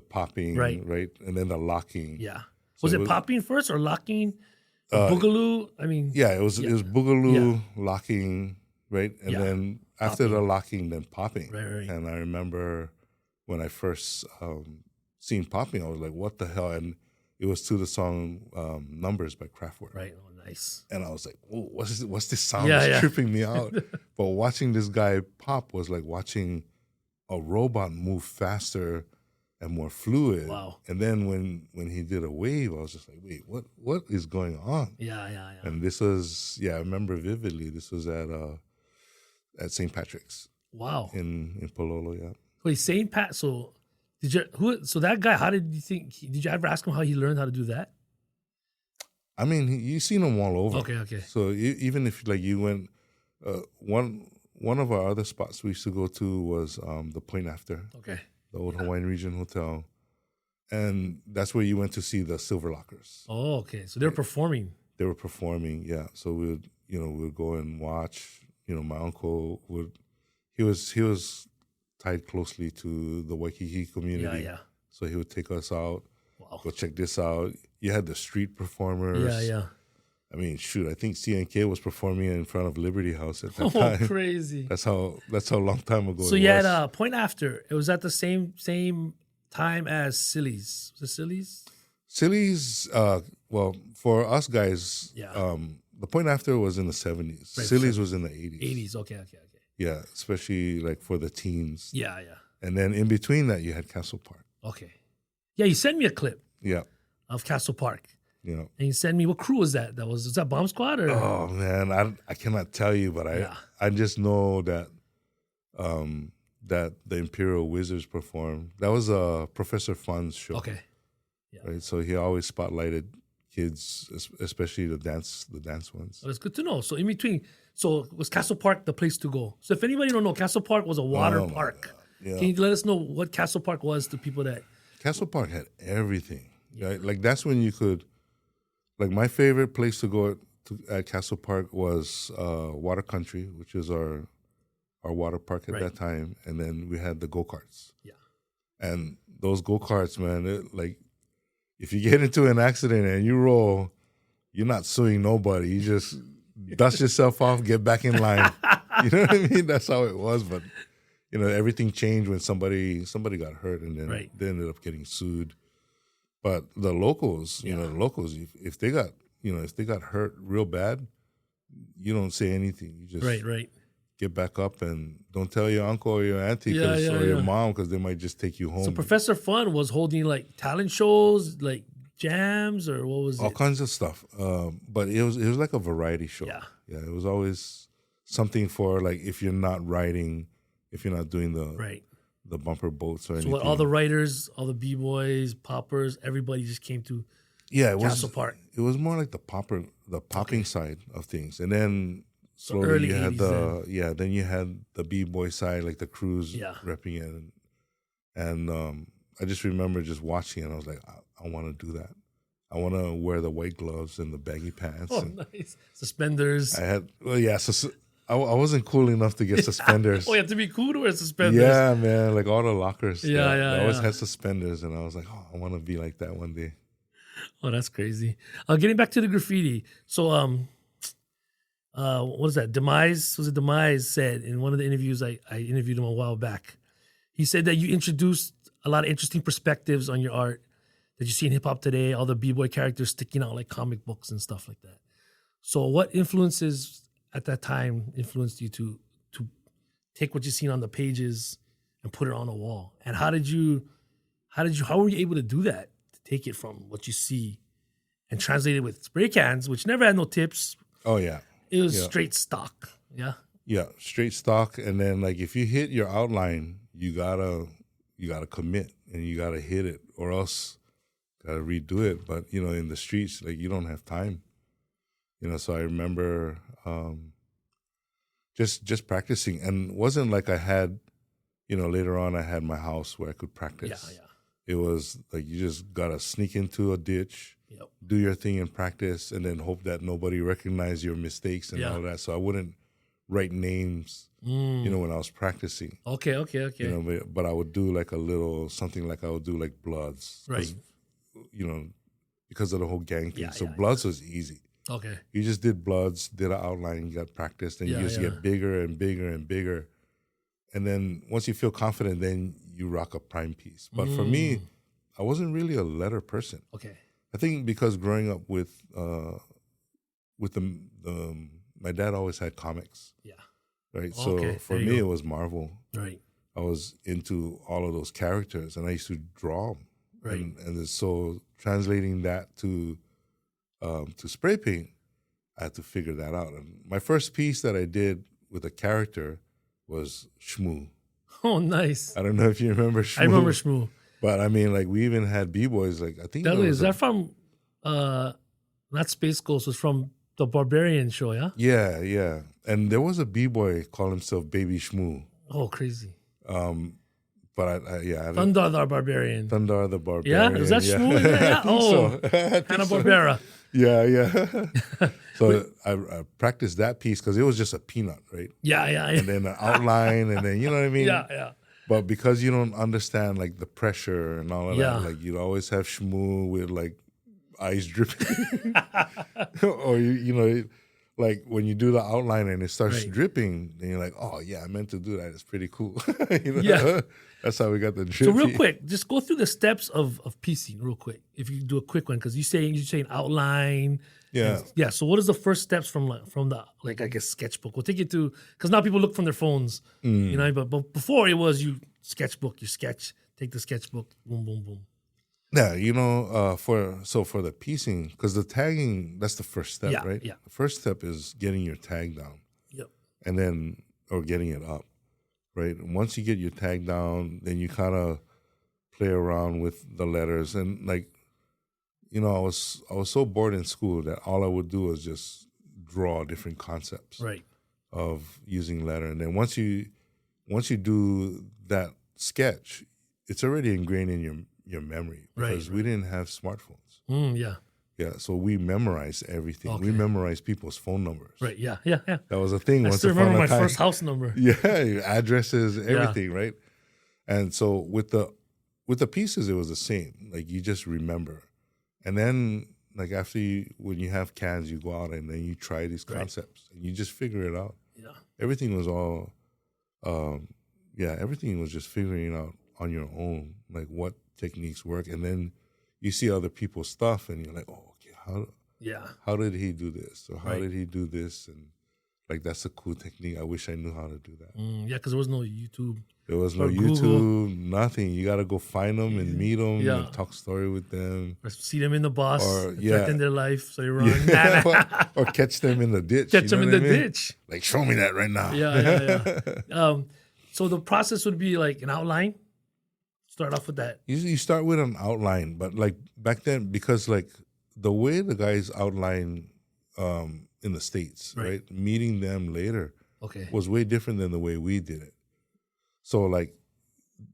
Speaker 5: popping,
Speaker 4: Right.
Speaker 5: and then the locking.
Speaker 4: Yeah.
Speaker 5: So
Speaker 4: Was
Speaker 5: it
Speaker 4: it
Speaker 5: was-
Speaker 4: popping first or locking? Boogaloo? I mean,
Speaker 5: Yeah, it was boogaloo, locking, right, and
Speaker 4: Yeah.
Speaker 5: then after the locking, then popping.
Speaker 4: Right.
Speaker 5: And I remember when I first seen popping, I was like, "What the hell?" And it was to the song "Numbers" by Kraftwerk.
Speaker 4: right. Oh, nice.
Speaker 5: And I was like, "Whoa, what's this sound?
Speaker 4: Yeah,
Speaker 5: It's
Speaker 4: yeah.
Speaker 5: tripping me out." But watching this guy pop was like watching a robot move faster and more fluid.
Speaker 4: Wow.
Speaker 5: And then when he did a wave, I was just like, "Wait, what is going on?"
Speaker 4: Yeah.
Speaker 5: And this was, I remember vividly. This was at St. Patrick's
Speaker 4: Wow.
Speaker 5: in Pololo. Yeah.
Speaker 4: Wait, St. Pat. So so that guy, how did you think? Did you ever ask him how he learned how to do that?
Speaker 5: I mean, you've seen him all over.
Speaker 4: Okay.
Speaker 5: So even if like you went, one of our other spots we used to go to was the Point After,
Speaker 4: Okay.
Speaker 5: the old Hawaiian Region Hotel, and that's where you went to see the Silver Lockers.
Speaker 4: Oh, okay. So they're performing.
Speaker 5: They were performing, yeah. So we would go and watch. My uncle he was tied closely to the Waikiki community.
Speaker 4: Yeah.
Speaker 5: So he would take us out,
Speaker 4: Wow.
Speaker 5: go check this out. You had the street performers.
Speaker 4: Yeah.
Speaker 5: I mean, shoot, I think CNK was performing in front of Liberty House at that
Speaker 4: Oh,
Speaker 5: time.
Speaker 4: crazy.
Speaker 5: That's how long time ago
Speaker 4: So
Speaker 5: it
Speaker 4: you
Speaker 5: was.
Speaker 4: had Point After. It was at the same time as Silly's. Was it Silly's?
Speaker 5: Silly's, well, for us guys,
Speaker 4: Yeah.
Speaker 5: the Point After was in the 70s.
Speaker 4: Right,
Speaker 5: Silly's was in the 80s.
Speaker 4: 80s. Okay.
Speaker 5: Yeah, especially like for the teens.
Speaker 4: Yeah.
Speaker 5: And then in between that, you had Castle Park.
Speaker 4: Okay. Yeah, you sent me a clip
Speaker 5: Yeah,
Speaker 4: of Castle Park.
Speaker 5: And
Speaker 4: you sent me, what crew was that? Was that Bomb Squad or?
Speaker 5: oh man, I cannot tell you, but I just know that that the Imperial Wizards performed. That was a Professor Fun's show.
Speaker 4: Okay. Yeah.
Speaker 5: Right, so he always spotlighted kids, especially the dance ones.
Speaker 4: Well, that's good to know. So in between, was Castle Park the place to go? So if anybody don't know, Castle Park was a water park.
Speaker 5: Yeah.
Speaker 4: Can you let us know what Castle Park was to people that?
Speaker 5: Castle Park had everything. Right? Like that's when you could. Like my favorite place to go at Castle Park was Water Country, which is our water park at that time, and then we had the go-karts.
Speaker 4: Yeah.
Speaker 5: And those go-karts, man, like if you get into an accident and you roll, you're not suing nobody. You just dust yourself off, get back in line. You know what I mean? That's how it was. But everything changed when somebody got hurt, and then they ended up getting sued. But the locals, if they got hurt real bad, you don't say anything. You just get back up and don't tell your uncle or your auntie or your mom, because they might just take you home.
Speaker 4: So Professor Fun was holding like talent shows, like jams or what was
Speaker 5: all
Speaker 4: it?
Speaker 5: kinds of stuff. But it was like a variety show.
Speaker 4: Yeah.
Speaker 5: Yeah, it was always something for like if you're not writing, if you're not doing the bumper boats or
Speaker 4: So
Speaker 5: anything.
Speaker 4: what, all the writers, all the b-boys, poppers, everybody just came to
Speaker 5: it
Speaker 4: Castle Park.
Speaker 5: It was more like the popping side of things, and then slowly
Speaker 4: early
Speaker 5: you had
Speaker 4: 80s
Speaker 5: then you had the b-boy side, like the crews repping it, and I just remember just watching it. I was like, I want to do that. I want to wear the white gloves and the baggy pants.
Speaker 4: Oh,
Speaker 5: and
Speaker 4: nice. Suspenders.
Speaker 5: I had so I wasn't cool enough to get suspenders.
Speaker 4: Oh, you have to be cool to wear suspenders.
Speaker 5: Yeah, man, like all the lockers.
Speaker 4: They
Speaker 5: always had suspenders, and I was like, oh, I want to be like that one day.
Speaker 4: Oh, that's crazy. Getting back to the graffiti. So, what is that? Demise said in one of the interviews I interviewed him a while back. He said that you introduced a lot of interesting perspectives on your art that you see in hip hop today. All the b-boy characters sticking out like comic books and stuff like that. So, what influences at that time influenced you to take what you seen on the pages and put it on a wall? And how were you able to do that? Take it from what you see and translate it with spray cans, which never had no tips.
Speaker 5: Oh yeah,
Speaker 4: it was straight stock. Yeah,
Speaker 5: straight stock. And then like if you hit your outline, you gotta commit and you gotta hit it, or else gotta redo it. But in the streets, like you don't have time. So I remember just practicing, and it wasn't like I had, later on I had my house where I could practice.
Speaker 4: Yeah.
Speaker 5: It was like you just gotta sneak into a ditch, do your thing in practice, and then hope that nobody recognized your mistakes and all that. So I wouldn't write names, when I was practicing.
Speaker 4: Okay.
Speaker 5: But I would do like a little something like I would do like Bloods,
Speaker 4: right?
Speaker 5: Because of the whole gang thing. So Bloods was easy.
Speaker 4: Okay.
Speaker 5: You just did Bloods, did an outline, you got practiced, and you just get bigger and bigger and bigger. And then once you feel confident, then you rock a prime piece. But for me, I wasn't really a letter person.
Speaker 4: Okay.
Speaker 5: I think because growing up with my dad always had comics.
Speaker 4: Yeah.
Speaker 5: Right. So for me, it was Marvel.
Speaker 4: Right.
Speaker 5: I was into all of those characters, and I used to draw them.
Speaker 4: Right.
Speaker 5: And so translating that to spray paint, I had to figure that out. And my first piece that I did with a character was Shmoo.
Speaker 4: Oh, nice.
Speaker 5: I don't know if you remember Shmoo.
Speaker 4: I remember Shmoo.
Speaker 5: But I mean, like we even had b-boys. Like I think
Speaker 4: is that from not Space Ghost? Was from the Barbarian show, yeah?
Speaker 5: Yeah. And there was a b-boy called himself Baby Shmoo.
Speaker 4: Oh, crazy.
Speaker 5: But I
Speaker 4: Thundar the Barbarian.
Speaker 5: Thundar the Barbarian.
Speaker 4: Yeah, is that Shmoo in there? Yeah. Oh, Hanna-Barbera.
Speaker 5: Yeah. So I practiced that piece because it was just a peanut, right?
Speaker 4: Yeah.
Speaker 5: And then an outline, and then you know what I mean?
Speaker 4: Yeah.
Speaker 5: But because you don't understand like the pressure and all of
Speaker 4: Yeah.
Speaker 5: that, like you'd always have Shmoo with like eyes dripping, or like when you do the outline and it starts dripping, then you're like, oh yeah, I meant to do that. It's pretty cool.
Speaker 4: Yeah.
Speaker 5: That's how we got the drip.
Speaker 4: So real quick, just go through the steps of piecing real quick. If you do a quick one, because you're saying outline.
Speaker 5: Yeah.
Speaker 4: Yeah. So what is the first steps from the I guess sketchbook? We'll take you to, because now people look from their phones, but before it was you sketchbook, you sketch, take the sketchbook, boom, boom, boom.
Speaker 5: Yeah, for the piecing, because the tagging, that's the first step, right?
Speaker 4: Yeah.
Speaker 5: The first step is getting your tag down.
Speaker 4: Yep.
Speaker 5: And then, or getting it up, right? And once you get your tag down, then you kind of play around with the letters. And like, I was so bored in school that all I would do was just draw different concepts of using letter. And then once you do that sketch, it's already ingrained in your memory because we didn't have smartphones. Yeah, so we memorized everything. Okay. We memorized people's phone numbers.
Speaker 4: Right, yeah.
Speaker 5: That was a thing.
Speaker 4: I still remember my first house number.
Speaker 5: Yeah, your addresses, everything, right? And so with the pieces, it was the same. Like you just remember. And then like when you have cans, you go out and then you try these concepts and you just figure it out.
Speaker 4: Yeah.
Speaker 5: Everything was all, everything was just figuring out on your own, like what techniques work. And then you see other people's stuff and you're like, oh, okay, how did he do this? Or how did he do this? And like that's a cool technique. I wish I knew how to do that.
Speaker 4: Yeah, because there was no YouTube.
Speaker 5: There was no
Speaker 4: Or
Speaker 5: YouTube,
Speaker 4: Google.
Speaker 5: nothing. You got to go find them and meet them
Speaker 4: Yeah.
Speaker 5: and talk story with them.
Speaker 4: Or see them in the bus,
Speaker 5: Or,
Speaker 4: and
Speaker 5: yeah.
Speaker 4: threaten their life, so they run.
Speaker 5: Or catch them in the ditch.
Speaker 4: Catch them in
Speaker 5: know
Speaker 4: the
Speaker 5: what I mean?
Speaker 4: ditch.
Speaker 5: Like, show me that right now.
Speaker 4: Yeah. So the process would be like an outline. Start off with that.
Speaker 5: You start with an outline, but like back then, because like the way the guys outline in the States, right? Meeting them later
Speaker 4: Okay.
Speaker 5: was way different than the way we did it. So like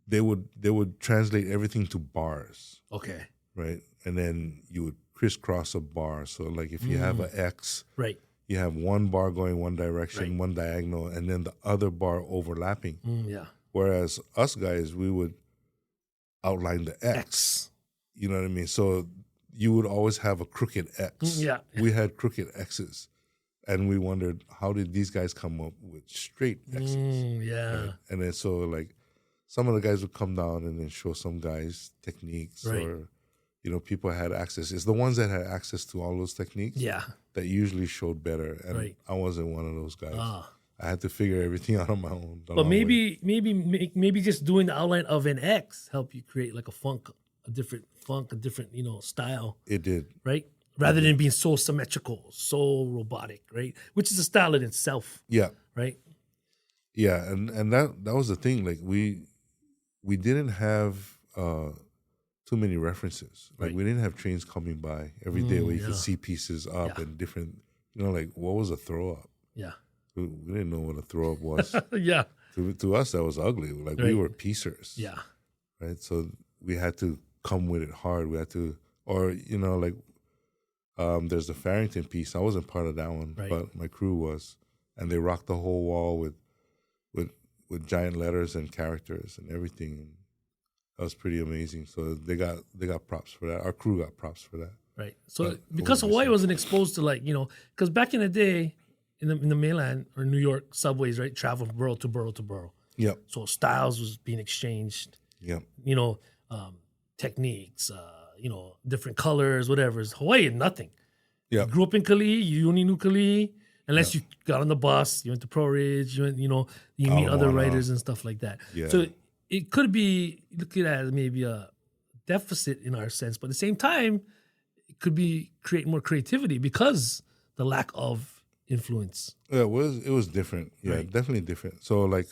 Speaker 5: they would translate everything to bars,
Speaker 4: Okay.
Speaker 5: right? And then you would crisscross a bar. So like if you have an X,
Speaker 4: Right.
Speaker 5: you have one bar going one direction,
Speaker 4: Right.
Speaker 5: one diagonal, and then the other bar overlapping.
Speaker 4: Yeah.
Speaker 5: Whereas us guys, we would outline the X. You know what I mean? So you would always have a crooked X.
Speaker 4: Yeah.
Speaker 5: We had crooked X's. And we wondered, how did these guys come up with straight X's?
Speaker 4: Yeah.
Speaker 5: Right? And then so like some of the guys would come down and then show some guys techniques
Speaker 4: Right.
Speaker 5: or, you know, people had access. It's the ones that had access to all those techniques
Speaker 4: Yeah.
Speaker 5: that usually showed better. And
Speaker 4: Right.
Speaker 5: I wasn't one of those guys.
Speaker 4: Ah.
Speaker 5: I had to figure everything out on my own. the
Speaker 4: But
Speaker 5: long way.
Speaker 4: maybe just doing the outline of an X help you create like a different style,
Speaker 5: It did.
Speaker 4: right? Rather than being so symmetrical, so robotic, right? Which is a style in itself,
Speaker 5: Yeah.
Speaker 4: right?
Speaker 5: Yeah, and that was the thing. Like we didn't have too many references. Like
Speaker 4: Right.
Speaker 5: we didn't have trains coming by every day where you
Speaker 4: yeah.
Speaker 5: could see pieces up
Speaker 4: Yeah.
Speaker 5: and different. You know, like what was a throw up?
Speaker 4: Yeah.
Speaker 5: We didn't know what a throw up was.
Speaker 4: Yeah.
Speaker 5: To us, that was ugly. Like we
Speaker 4: Right.
Speaker 5: were piecers.
Speaker 4: Yeah.
Speaker 5: Right. So we had to come with it hard. We had to, or you know, like there's the Farrington piece. I wasn't part of that one,
Speaker 4: Right.
Speaker 5: but my crew was, and they rocked the whole wall with giant letters and characters and everything. And that was pretty amazing. So they got props for that. Our crew got props for that.
Speaker 4: Right. So
Speaker 5: But
Speaker 4: because
Speaker 5: over
Speaker 4: Hawaii
Speaker 5: the-
Speaker 4: wasn't exposed to because back in the day, in the mainland or New York subways, right, travel from borough to borough to borough.
Speaker 5: Yep.
Speaker 4: So styles was being exchanged.
Speaker 5: Yep.
Speaker 4: Techniques, different colors, whatever. Hawaii had nothing.
Speaker 5: Yeah.
Speaker 4: You grew up in Kalihi, you only knew Kalihi, unless you got on the bus, you went to Pro Ridge, you meet other
Speaker 5: Ala.
Speaker 4: writers and stuff like that.
Speaker 5: Yeah.
Speaker 4: So it could be looked at as maybe a deficit in our sense, but at the same time, it could be create more creativity because the lack of influence.
Speaker 5: Yeah, it was different. Yeah,
Speaker 4: Right.
Speaker 5: definitely different. So like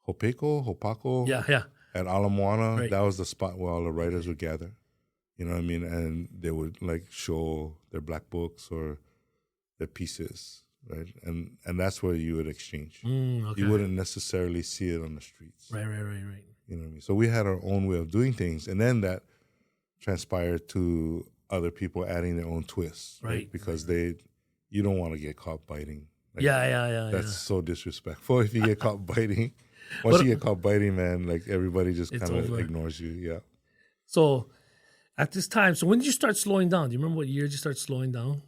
Speaker 5: Hopako,
Speaker 4: Yeah.
Speaker 5: at Ala Moana,
Speaker 4: Right.
Speaker 5: that was the spot where all the writers would gather. You know what I mean? And they would like show their black books or their pieces, right? And that's where you would exchange.
Speaker 4: Okay.
Speaker 5: You wouldn't necessarily see it on the streets.
Speaker 4: Right.
Speaker 5: You know what I mean? So we had our own way of doing things, and then that transpired to other people adding their own twists,
Speaker 4: Right.
Speaker 5: Because you don't want to get caught biting. Like,
Speaker 4: Yeah.
Speaker 5: That's so disrespectful if you get caught biting. Once you get caught biting, man, like everybody just
Speaker 4: It's
Speaker 5: kind of
Speaker 4: over.
Speaker 5: ignores you. Yeah.
Speaker 4: So at this time, so when did you start slowing down? Do you remember what year did you start slowing down?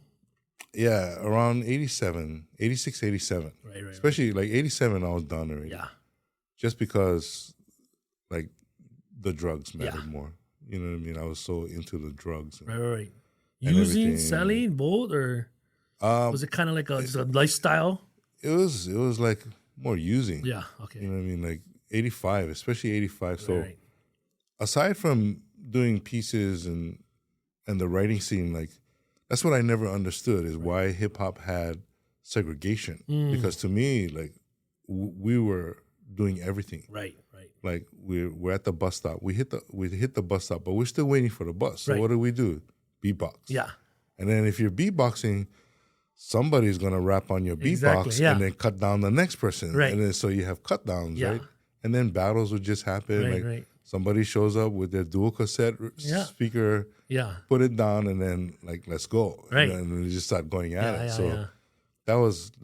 Speaker 5: Yeah, around 86, 87.
Speaker 4: Right.
Speaker 5: Especially like 87, I was done already.
Speaker 4: Yeah.
Speaker 5: Just because like the drugs mattered
Speaker 4: Yeah.
Speaker 5: more. You know what I mean? I was so into the drugs.
Speaker 4: Right.
Speaker 5: And
Speaker 4: Using,
Speaker 5: everything.
Speaker 4: selling, both, or was it kind of like just a lifestyle?
Speaker 5: It was like more using.
Speaker 4: Yeah. Okay.
Speaker 5: You know what I mean? Like 85, especially 85. So
Speaker 4: Right.
Speaker 5: aside from doing pieces and the writing scene, like that's what I never understood is why hip hop had segregation. Because to me, like we were doing everything.
Speaker 4: Right.
Speaker 5: Like we're at the bus stop. We hit the bus stop, but we're still waiting for the bus. So
Speaker 4: Right.
Speaker 5: what do? Beatbox.
Speaker 4: Yeah.
Speaker 5: And then if you're beatboxing, somebody's gonna rap on your beatbox
Speaker 4: Exactly, yeah.
Speaker 5: and then cut down the next person.
Speaker 4: Right.
Speaker 5: And then so you have cut downs,
Speaker 4: Yeah.
Speaker 5: right? And then battles would just happen.
Speaker 4: Right,
Speaker 5: like
Speaker 4: right.
Speaker 5: somebody shows up with their dual cassette
Speaker 4: Yeah.
Speaker 5: speaker,
Speaker 4: Yeah.
Speaker 5: put it down, and then like let's go.
Speaker 4: Right.
Speaker 5: And then they just start going at it.
Speaker 4: Yeah.
Speaker 5: So
Speaker 4: Yeah.
Speaker 5: that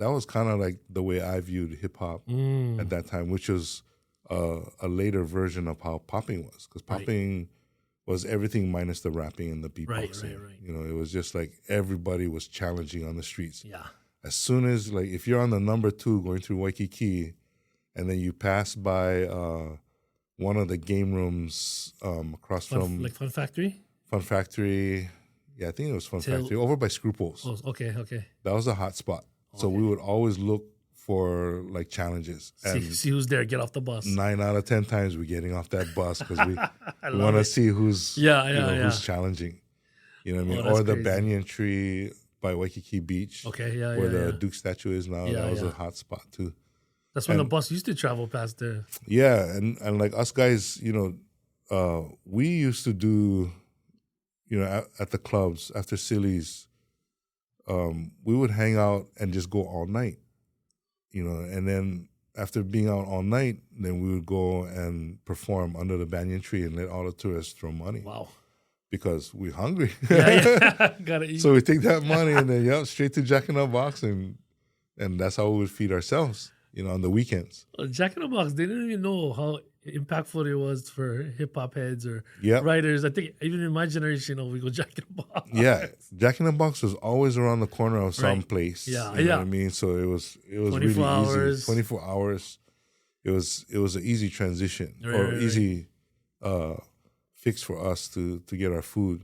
Speaker 5: was kind of like the way I viewed hip hop at that time, which was a later version of how popping was, because popping was everything minus the rapping and the beatboxing.
Speaker 4: Right.
Speaker 5: You know, it was just like everybody was challenging on the streets.
Speaker 4: Yeah.
Speaker 5: As soon as like if you're on the number 2 going through Waikiki, and then you pass by one of the game rooms across from
Speaker 4: Like Fun Factory?
Speaker 5: Fun Factory. Yeah, I think it was Fun
Speaker 4: Till-
Speaker 5: Factory over by Scruples.
Speaker 4: Oh, okay.
Speaker 5: That was a hot spot. So we would always look for like challenges. And
Speaker 4: See who's there. Get off the bus.
Speaker 5: 9 out of 10 times we're getting off that bus because we
Speaker 4: love
Speaker 5: want to
Speaker 4: it.
Speaker 5: see who's who's challenging. You know what I mean?
Speaker 4: that's
Speaker 5: Or the
Speaker 4: crazy.
Speaker 5: banyan tree by Waikiki Beach.
Speaker 4: Okay, yeah,
Speaker 5: Where
Speaker 4: yeah,
Speaker 5: the
Speaker 4: yeah.
Speaker 5: Duke statue is now.
Speaker 4: Yeah,
Speaker 5: that was
Speaker 4: yeah.
Speaker 5: a hot spot too.
Speaker 4: That's when the bus used to travel past there.
Speaker 5: Yeah, and like us guys, we used to do, at the clubs after Silly's, we would hang out and just go all night, and then after being out all night, then we would go and perform under the banyan tree and let all the tourists throw money.
Speaker 4: Wow.
Speaker 5: Because we're hungry.
Speaker 4: Yeah. Gotta eat.
Speaker 5: So we take that money and then, straight to Jack in the Box, and that's how we would feed ourselves, on the weekends.
Speaker 4: Jack in the Box, they didn't even know how impactful it was for hip hop heads or
Speaker 5: Yep.
Speaker 4: writers. I think even in my generation, we go Jack in the Box.
Speaker 5: Yeah, Jack in the Box was always around the corner of some place.
Speaker 4: Yeah,
Speaker 5: you know
Speaker 4: yeah.
Speaker 5: what I mean. So it was
Speaker 4: 24
Speaker 5: really
Speaker 4: hours.
Speaker 5: easy. 24 hours. It was an easy transition
Speaker 4: Right.
Speaker 5: easy fix for us to get our food.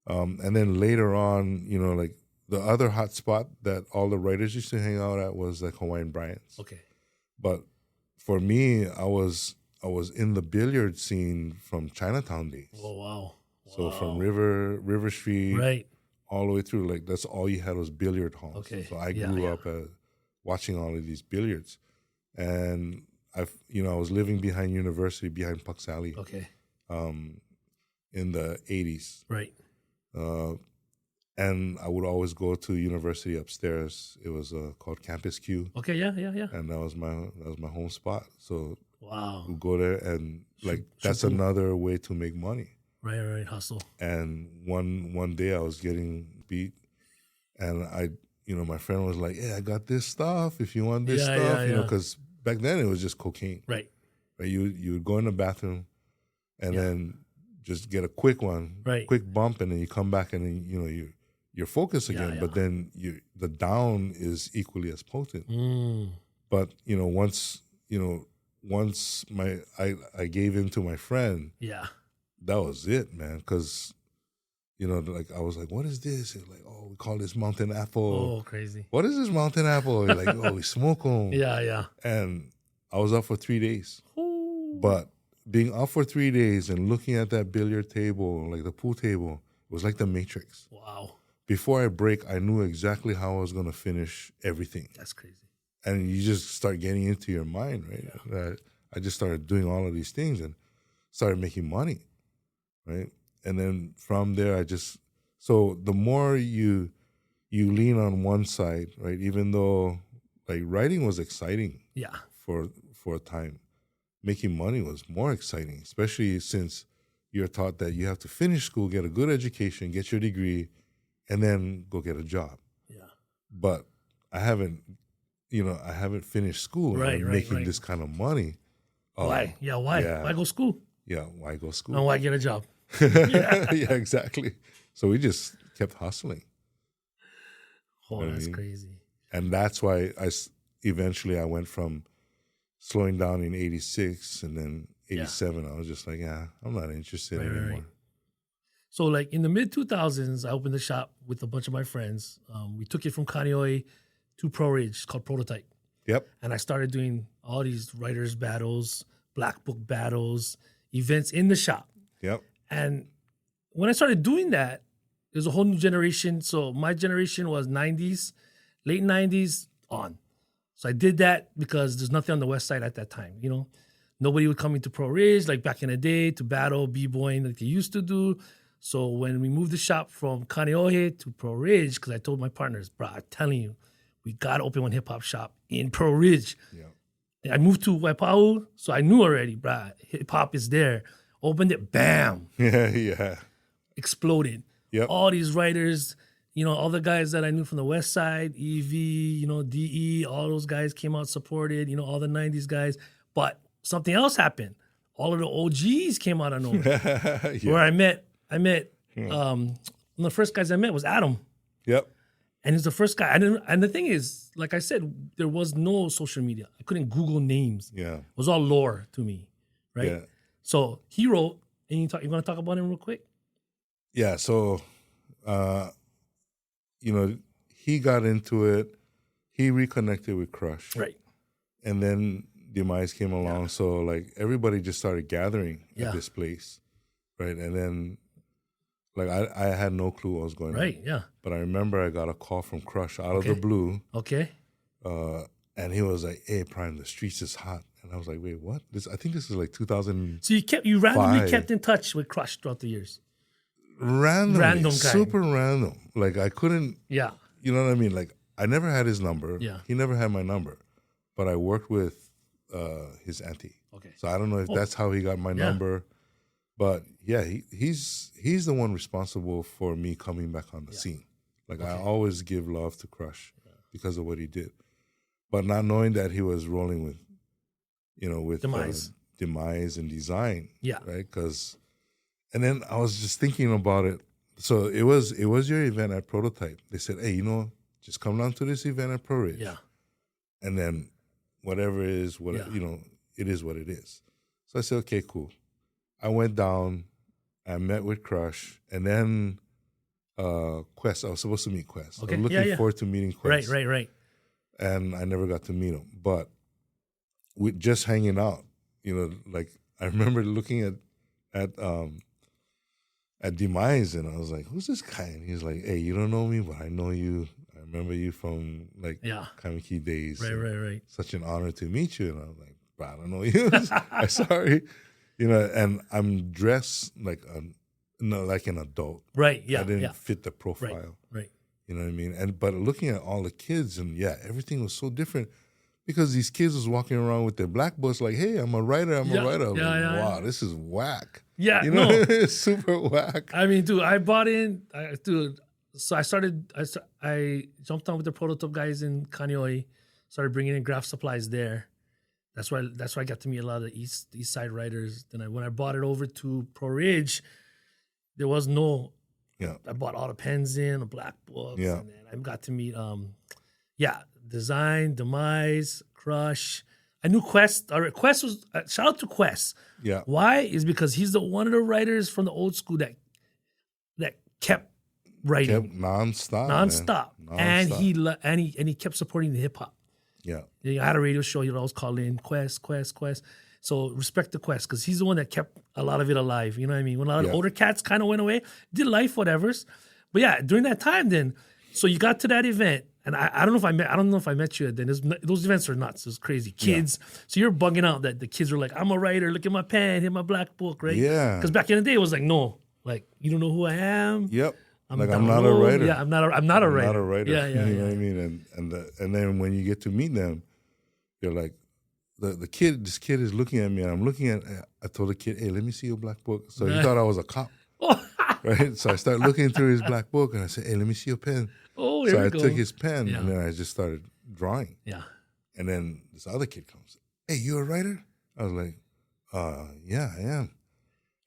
Speaker 5: And then later on, like the other hot spot that all the writers used to hang out at was like Hawaiian Bryant's.
Speaker 4: Okay.
Speaker 5: But for me, I was in the billiard scene from Chinatown days.
Speaker 4: Oh, wow.
Speaker 5: So from River Street,
Speaker 4: Right.
Speaker 5: all the way through, like that's all you had was billiard halls.
Speaker 4: Okay.
Speaker 5: So I
Speaker 4: Yeah,
Speaker 5: grew
Speaker 4: yeah.
Speaker 5: up watching all of these billiards, and I was living behind University, behind Pucks Alley,
Speaker 4: Okay.
Speaker 5: in the 80s,
Speaker 4: Right.
Speaker 5: and I would always go to University upstairs. It was called Campus Q,
Speaker 4: Okay. Yeah.
Speaker 5: and that was my home spot. So
Speaker 4: Wow.
Speaker 5: we'd go there, and like that's
Speaker 4: should-
Speaker 5: another way to make money.
Speaker 4: Right. Hustle.
Speaker 5: And one day I was getting beat, and my friend was like, "Hey, I got this stuff. If you want this
Speaker 4: Yeah,
Speaker 5: stuff,
Speaker 4: yeah.
Speaker 5: because back then it was just cocaine.
Speaker 4: Right.
Speaker 5: Right? You would go in the bathroom, and then just get a quick one,
Speaker 4: Right.
Speaker 5: quick bump, and then you come back, and then you're focused again.
Speaker 4: yeah.
Speaker 5: But then the down is equally as potent. But once I gave in to my friend,
Speaker 4: Yeah.
Speaker 5: that was it, man. Because, like I was like, what is this? They're like, oh, we call this mountain apple.
Speaker 4: Oh, crazy.
Speaker 5: What is this mountain apple? They're like, oh, we smoke them.
Speaker 4: Yeah.
Speaker 5: And I was up for 3 days.
Speaker 4: Ooh.
Speaker 5: But being up for 3 days and looking at that billiard table, like the pool table, it was like the Matrix.
Speaker 4: Wow.
Speaker 5: Before I break, I knew exactly how I was going to finish everything.
Speaker 4: That's crazy.
Speaker 5: And you just start getting into your mind, right? That I just started doing all of these things and started making money, right? And then from there, so the more you lean on one side, right? Even though like writing was exciting
Speaker 4: Yeah.
Speaker 5: for a time, making money was more exciting, especially since you're taught that you have to finish school, get a good education, get your degree, and then go get a job.
Speaker 4: Yeah.
Speaker 5: But I haven't finished school and
Speaker 4: Right,
Speaker 5: I'm
Speaker 4: right,
Speaker 5: making
Speaker 4: right.
Speaker 5: this kind of money.
Speaker 4: Why? Yeah. Why?
Speaker 5: yeah.
Speaker 4: Why go school?
Speaker 5: Yeah, why go school?
Speaker 4: And why get a job?
Speaker 5: Yeah, exactly. So we just kept hustling.
Speaker 4: Oh,
Speaker 5: I
Speaker 4: that's
Speaker 5: mean,
Speaker 4: crazy.
Speaker 5: And that's why eventually I went from slowing down in 86 and then 87. I was just like, I'm not interested anymore.
Speaker 4: Right. So, like in the mid 2000s, I opened the shop with a bunch of my friends. We took it from Kaneohe to Pro Ridge. It's called Prototype.
Speaker 5: Yep.
Speaker 4: And I started doing all these writers' battles, black book battles, events in the shop.
Speaker 5: Yep.
Speaker 4: And when I started doing that, there's a whole new generation. So my generation was 90s, late 90s on. So I did that because there's nothing on the west side at that time, Nobody would come into Pro Ridge like back in the day to battle b-boying like they used to do. So when we moved the shop from Kaneohe to Pro Ridge, because I told my partners, bro, I'm telling you, we got to open one hip-hop shop in Pro Ridge.
Speaker 5: Yeah.
Speaker 4: And I moved to Waipahu, so I knew already, bro, hip-hop is there. Opened it, bam,
Speaker 5: Yeah.
Speaker 4: exploded.
Speaker 5: Yep.
Speaker 4: All these writers, all the guys that I knew from the west side, EV, DE, all those guys came out, supported, all the 90s guys. But something else happened. All of the OGs came out of nowhere.
Speaker 5: Yeah.
Speaker 4: Where I met one of the first guys I met was Adam.
Speaker 5: Yep.
Speaker 4: And he's the first guy. And the thing is, like I said, there was no social media. I couldn't Google names.
Speaker 5: Yeah.
Speaker 4: It was all lore to me, right?
Speaker 5: Yeah.
Speaker 4: So he wrote, and you want to talk about him real quick?
Speaker 5: Yeah, so, he got into it. he reconnected with Crush.
Speaker 4: Right.
Speaker 5: And then Demise came along. So like everybody just started gathering
Speaker 4: Yeah.
Speaker 5: at this place. Right. And then like I had no clue what was going on.
Speaker 4: Right. Yeah.
Speaker 5: But I remember I got a call from Crush out of the blue.
Speaker 4: Okay.
Speaker 5: And he was like, "Hey, Prime, the streets is hot." And I was like, "Wait, what?" I think this is like 2000.
Speaker 4: So you randomly kept in touch with Crush throughout the years.
Speaker 5: Random guy.
Speaker 4: guy.
Speaker 5: Super random. Like I couldn't,
Speaker 4: Yeah.
Speaker 5: you know what I mean? Like I never had his number.
Speaker 4: Yeah.
Speaker 5: He never had my number. But I worked with his auntie.
Speaker 4: Okay.
Speaker 5: So I don't know if that's how he got my number. But yeah, he's the one responsible for me coming back on the scene. Like I always give love to Crush because of what he did. But not knowing that he was rolling with, with Demise and Design.
Speaker 4: Yeah.
Speaker 5: Right? And then I was just thinking about it. So it was your event at Prototype. They said, "Hey, just come down to this event at Pro Ridge."
Speaker 4: Yeah.
Speaker 5: And then whatever it is, it is what it is. So I said, "Okay, cool." I went down, I met with Crush, and then Quest. I was supposed to meet Quest.
Speaker 4: Okay.
Speaker 5: I was looking forward to meeting Quest.
Speaker 4: Right.
Speaker 5: And I never got to meet him. But with just hanging out, like I remember looking at Demise, and I was like, "Who's this guy?" And he's like, "Hey, you don't know me, but I know you. I remember you from like Kamiki days.
Speaker 4: Right.
Speaker 5: Such an honor to meet you." And I was like, "Bro, I don't know you. I'm sorry." And I'm dressed like an adult.
Speaker 4: Right, yeah.
Speaker 5: I didn't fit the profile.
Speaker 4: Right.
Speaker 5: You know what I mean? But looking at all the kids, and everything was so different because these kids was walking around with their black books like, "Hey, I'm a writer, I'm a writer." Wow, this is whack.
Speaker 4: Yeah,
Speaker 5: it's super whack.
Speaker 4: I mean, dude, I bought in, so I jumped on with the Prototype guys in Kaneohe, started bringing in graph supplies there. That's why I got to meet a lot of the East Side writers. Then when I bought it over to Pro Ridge, there was no.
Speaker 5: Yeah.
Speaker 4: I bought all the pens in, the black books.
Speaker 5: Yeah.
Speaker 4: And then I got to meet Design, Demise, Crush. I knew Quest. Quest was shout out to Quest.
Speaker 5: Yeah.
Speaker 4: Why? Is because he's one of the writers from the old school that kept writing.
Speaker 5: Kept nonstop.
Speaker 4: Man. And he kept supporting the hip hop.
Speaker 5: Yeah.
Speaker 4: I had a radio show. He'd always call in Quest. So respect to Quest because he's the one that kept a lot of it alive. You know what I mean? When a lot of older cats kind of went away, did life, whatevers. But yeah, during that time, then, so you got to that event, and I don't know if I met you then. Those events are nuts. It was crazy. Kids. Yeah. So you're bugging out that the kids were like, "I'm a writer. Look at my pen. Hit my black book." Right?
Speaker 5: Yeah.
Speaker 4: Because back in the day, it was like, no, like you don't know who I am.
Speaker 5: Yep. I'm not a writer.
Speaker 4: Yeah, I'm not a writer.
Speaker 5: I'm not a writer.
Speaker 4: Yeah.
Speaker 5: You know what I mean? And then when you get to meet them, you're like, this kid is looking at me, and I'm looking at. I told the kid, "Hey, let me see your black book." So he thought I was a cop, right? So I started looking through his black book, and I said, "Hey, let me see your pen."
Speaker 4: Oh,
Speaker 5: so I took his pen, and then I just started drawing.
Speaker 4: Yeah.
Speaker 5: And then this other kid comes, "Hey, you a writer?" I was like, "Yeah, I am."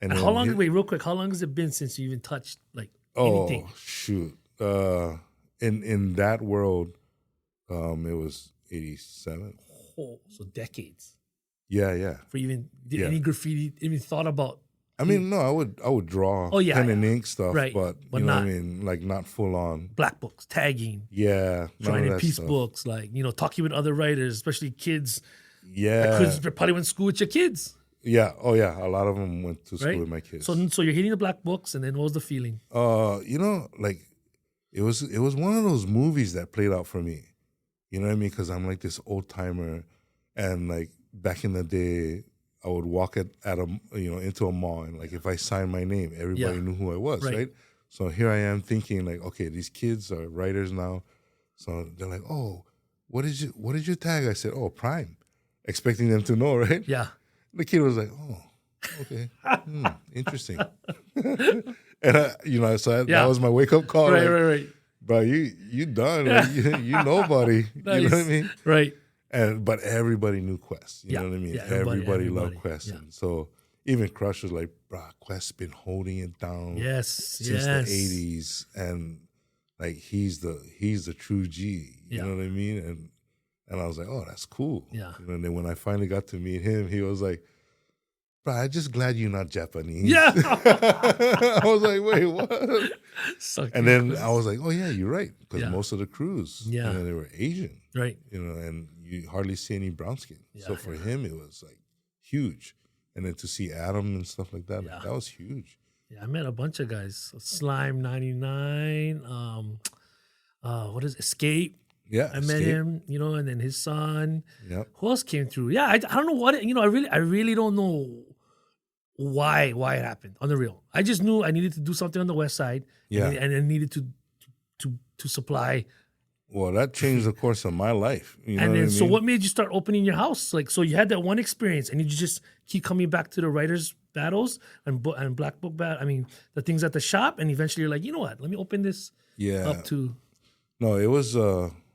Speaker 4: And how long? Wait, real quick. How long has it been since you even touched anything?
Speaker 5: Oh shoot! In that world, it was 87.
Speaker 4: Oh, so decades.
Speaker 5: Yeah.
Speaker 4: For any graffiti even thought about?
Speaker 5: I mean, no, I would draw pen and ink stuff,
Speaker 4: right.
Speaker 5: but you know what I mean, like not full on.
Speaker 4: Black books, tagging.
Speaker 5: Yeah.
Speaker 4: Drawing in peace books, talking with other writers, especially kids.
Speaker 5: Yeah.
Speaker 4: Because probably went to school with your kids.
Speaker 5: Yeah. Oh yeah. A lot of them went to school with my kids.
Speaker 4: So you're hitting the black books, and then what was the feeling?
Speaker 5: It was one of those movies that played out for me. You know what I mean? Because I'm like this old timer, and like back in the day, I would walk into a mall, and like if I signed my name, everybody knew who I was, right? So here I am thinking like, okay, these kids are writers now, so they're like, "Oh, what is your tag?" I said, "Oh, Prime," expecting them to know, right?
Speaker 4: Yeah.
Speaker 5: The kid was like, "Oh, okay, interesting," and so that was my wake up call,
Speaker 4: right.
Speaker 5: But you done, like, you nobody,
Speaker 4: Nice.
Speaker 5: you know what I mean,
Speaker 4: right?
Speaker 5: But everybody knew Quest. You know what I mean?
Speaker 4: Yeah,
Speaker 5: everybody loved Quest.
Speaker 4: Yeah.
Speaker 5: And so even Crush was like, "Bro, Quest's been holding it down since the 80s. And like he's the true G. You know what I mean? And I was like, "Oh, that's cool."
Speaker 4: Yeah.
Speaker 5: And then when I finally got to meet him, he was like, bro, I'm just glad you're not Japanese.
Speaker 4: Yeah.
Speaker 5: I was like, wait, what?
Speaker 4: Suck
Speaker 5: And
Speaker 4: your
Speaker 5: then
Speaker 4: puss.
Speaker 5: I was like, oh yeah, you're right, because
Speaker 4: Yeah.
Speaker 5: most of the crews,
Speaker 4: Yeah.
Speaker 5: they were Asian,
Speaker 4: Right.
Speaker 5: and you hardly see any brown skin. So
Speaker 4: Yeah,
Speaker 5: for him, it was like huge, and then to see Adam and stuff like that,
Speaker 4: Yeah.
Speaker 5: that was huge.
Speaker 4: Yeah, I met a bunch of guys. Slime 99. What is Escape?
Speaker 5: Yeah,
Speaker 4: I met him, and then his son.
Speaker 5: Yep.
Speaker 4: Who else came through? Yeah, I don't know what I really don't know why it happened on the real. I just knew I needed to do something on the west side.
Speaker 5: Yeah.
Speaker 4: and I needed to supply.
Speaker 5: Well, that changed the course of my life. You know
Speaker 4: And then,
Speaker 5: what I
Speaker 4: so
Speaker 5: mean?
Speaker 4: what made you start opening your house? Like, so you had that one experience, and you just keep coming back to the writers' battles and Black Book battle. I mean, the things at the shop, and eventually you're like, you know what? Let me open this
Speaker 5: Yeah.
Speaker 4: up to
Speaker 5: No, it was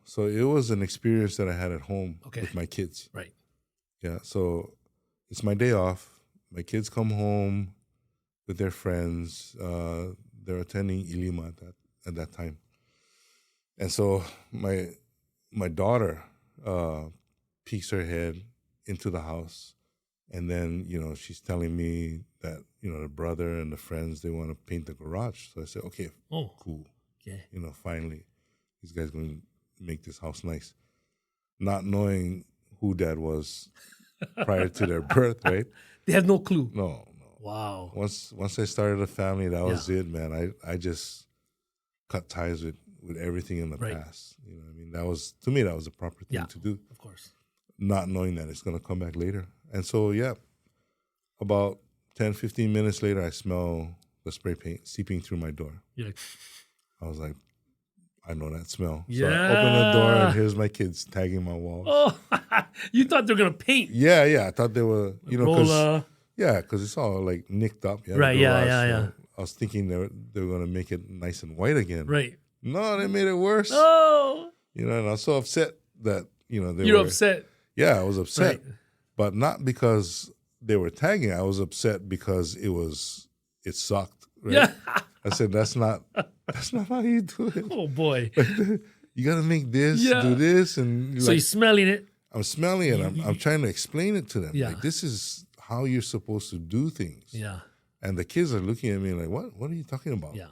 Speaker 5: so it was an experience that I had at home
Speaker 4: Okay.
Speaker 5: with my kids.
Speaker 4: right.
Speaker 5: Yeah, so it's my day off. My kids come home with their friends. They're attending Ilima at that time, and so my daughter peeks her head into the house, and then she's telling me that the brother and the friends, they want to paint the garage. So I said, okay,
Speaker 4: Oh,
Speaker 5: cool.
Speaker 4: okay.
Speaker 5: Finally, these guys going to make this house nice. Not knowing who Dad was prior to their birth, right?
Speaker 4: They have no clue.
Speaker 5: No.
Speaker 4: Wow.
Speaker 5: Once I started a family, that was it, man. I just cut ties with everything in the
Speaker 4: Right.
Speaker 5: past. You know what I mean? That was, to me, that was the proper thing
Speaker 4: Yeah.
Speaker 5: to do.
Speaker 4: Of course.
Speaker 5: Not knowing that it's going to come back later. And so, about 10, 15 minutes later, I smell the spray paint seeping through my door.
Speaker 4: You're like,
Speaker 5: I was like, I know that smell.
Speaker 4: Yeah.
Speaker 5: So I open the door, and here's my kids tagging my walls.
Speaker 4: oh, you thought they were gonna paint.
Speaker 5: Yeah. I thought they were, because
Speaker 4: Roller.
Speaker 5: it's all like nicked up. Yeah,
Speaker 4: Right,
Speaker 5: the
Speaker 4: yeah,
Speaker 5: garage,
Speaker 4: yeah,
Speaker 5: so
Speaker 4: yeah.
Speaker 5: I was thinking they were going to make it nice and white again.
Speaker 4: Right.
Speaker 5: No, they made it worse.
Speaker 4: Oh,
Speaker 5: And I was so upset that, they
Speaker 4: you're
Speaker 5: were
Speaker 4: upset.
Speaker 5: Yeah, I was upset.
Speaker 4: Right.
Speaker 5: But not because they were tagging. I was upset because it sucked. Right?
Speaker 4: Yeah.
Speaker 5: I said, that's not how you do it.
Speaker 4: Oh boy.
Speaker 5: You got to make this,
Speaker 4: Yeah.
Speaker 5: do this. And
Speaker 4: So you're smelling it.
Speaker 5: I'm smelling it. I'm trying to explain it to them.
Speaker 4: Yeah.
Speaker 5: Like, this is how you're supposed to do things.
Speaker 4: Yeah.
Speaker 5: And the kids are looking at me like, what are you talking about?
Speaker 4: Yeah.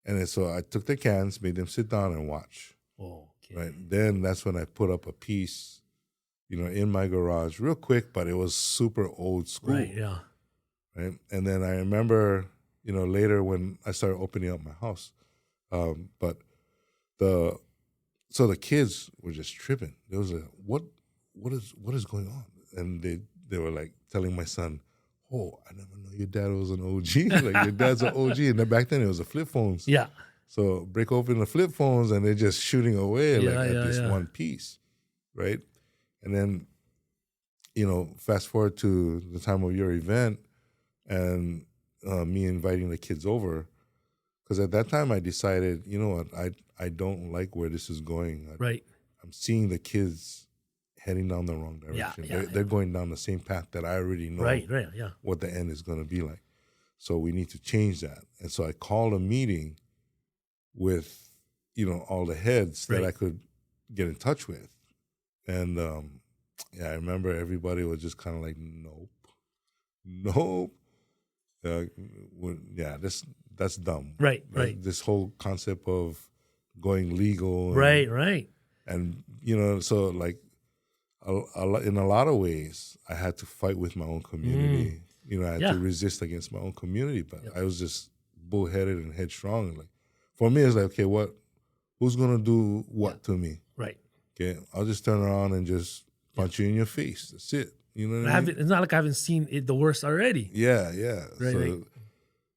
Speaker 5: And then, so I took their cans, made them sit down and watch.
Speaker 4: Oh, okay.
Speaker 5: Right. Then that's when I put up a piece, in my garage real quick, but it was super old school.
Speaker 4: Right. Yeah.
Speaker 5: Right. And then I remember, later when I started opening up my house, but the kids were just tripping. There was what is going on? And they were like telling my son, oh, I never knew your dad was an OG. Like, your dad's an OG. And then back then it was the flip phones.
Speaker 4: Yeah.
Speaker 5: So break open the flip phones and they're just shooting away at this
Speaker 4: yeah.
Speaker 5: one piece, right? And then, fast forward to the time of your event and me inviting the kids over, because at that time I decided, you know what, I don't like where this is going.
Speaker 4: Right.
Speaker 5: I'm seeing the kids heading down the wrong direction. They're going down the same path that I already know
Speaker 4: Right. Yeah.
Speaker 5: what the end is going to be like. So we need to change that. And so I called a meeting with, all the heads that
Speaker 4: Right.
Speaker 5: I could get in touch with. And I remember everybody was just kind of like, nope. That's dumb.
Speaker 4: Right.
Speaker 5: This whole concept of going legal.
Speaker 4: Right.
Speaker 5: And, so like in a lot of ways, I had to fight with my own community. I had to resist against my own community, but I was just bullheaded and headstrong. Like, for me, it's like, okay, who's going to do what to me?
Speaker 4: Right.
Speaker 5: Okay, I'll just turn around and just punch you in your face. That's it. You know what I mean?
Speaker 4: It's not like I haven't seen it the worst already.
Speaker 5: Yeah.
Speaker 4: Right,
Speaker 5: So,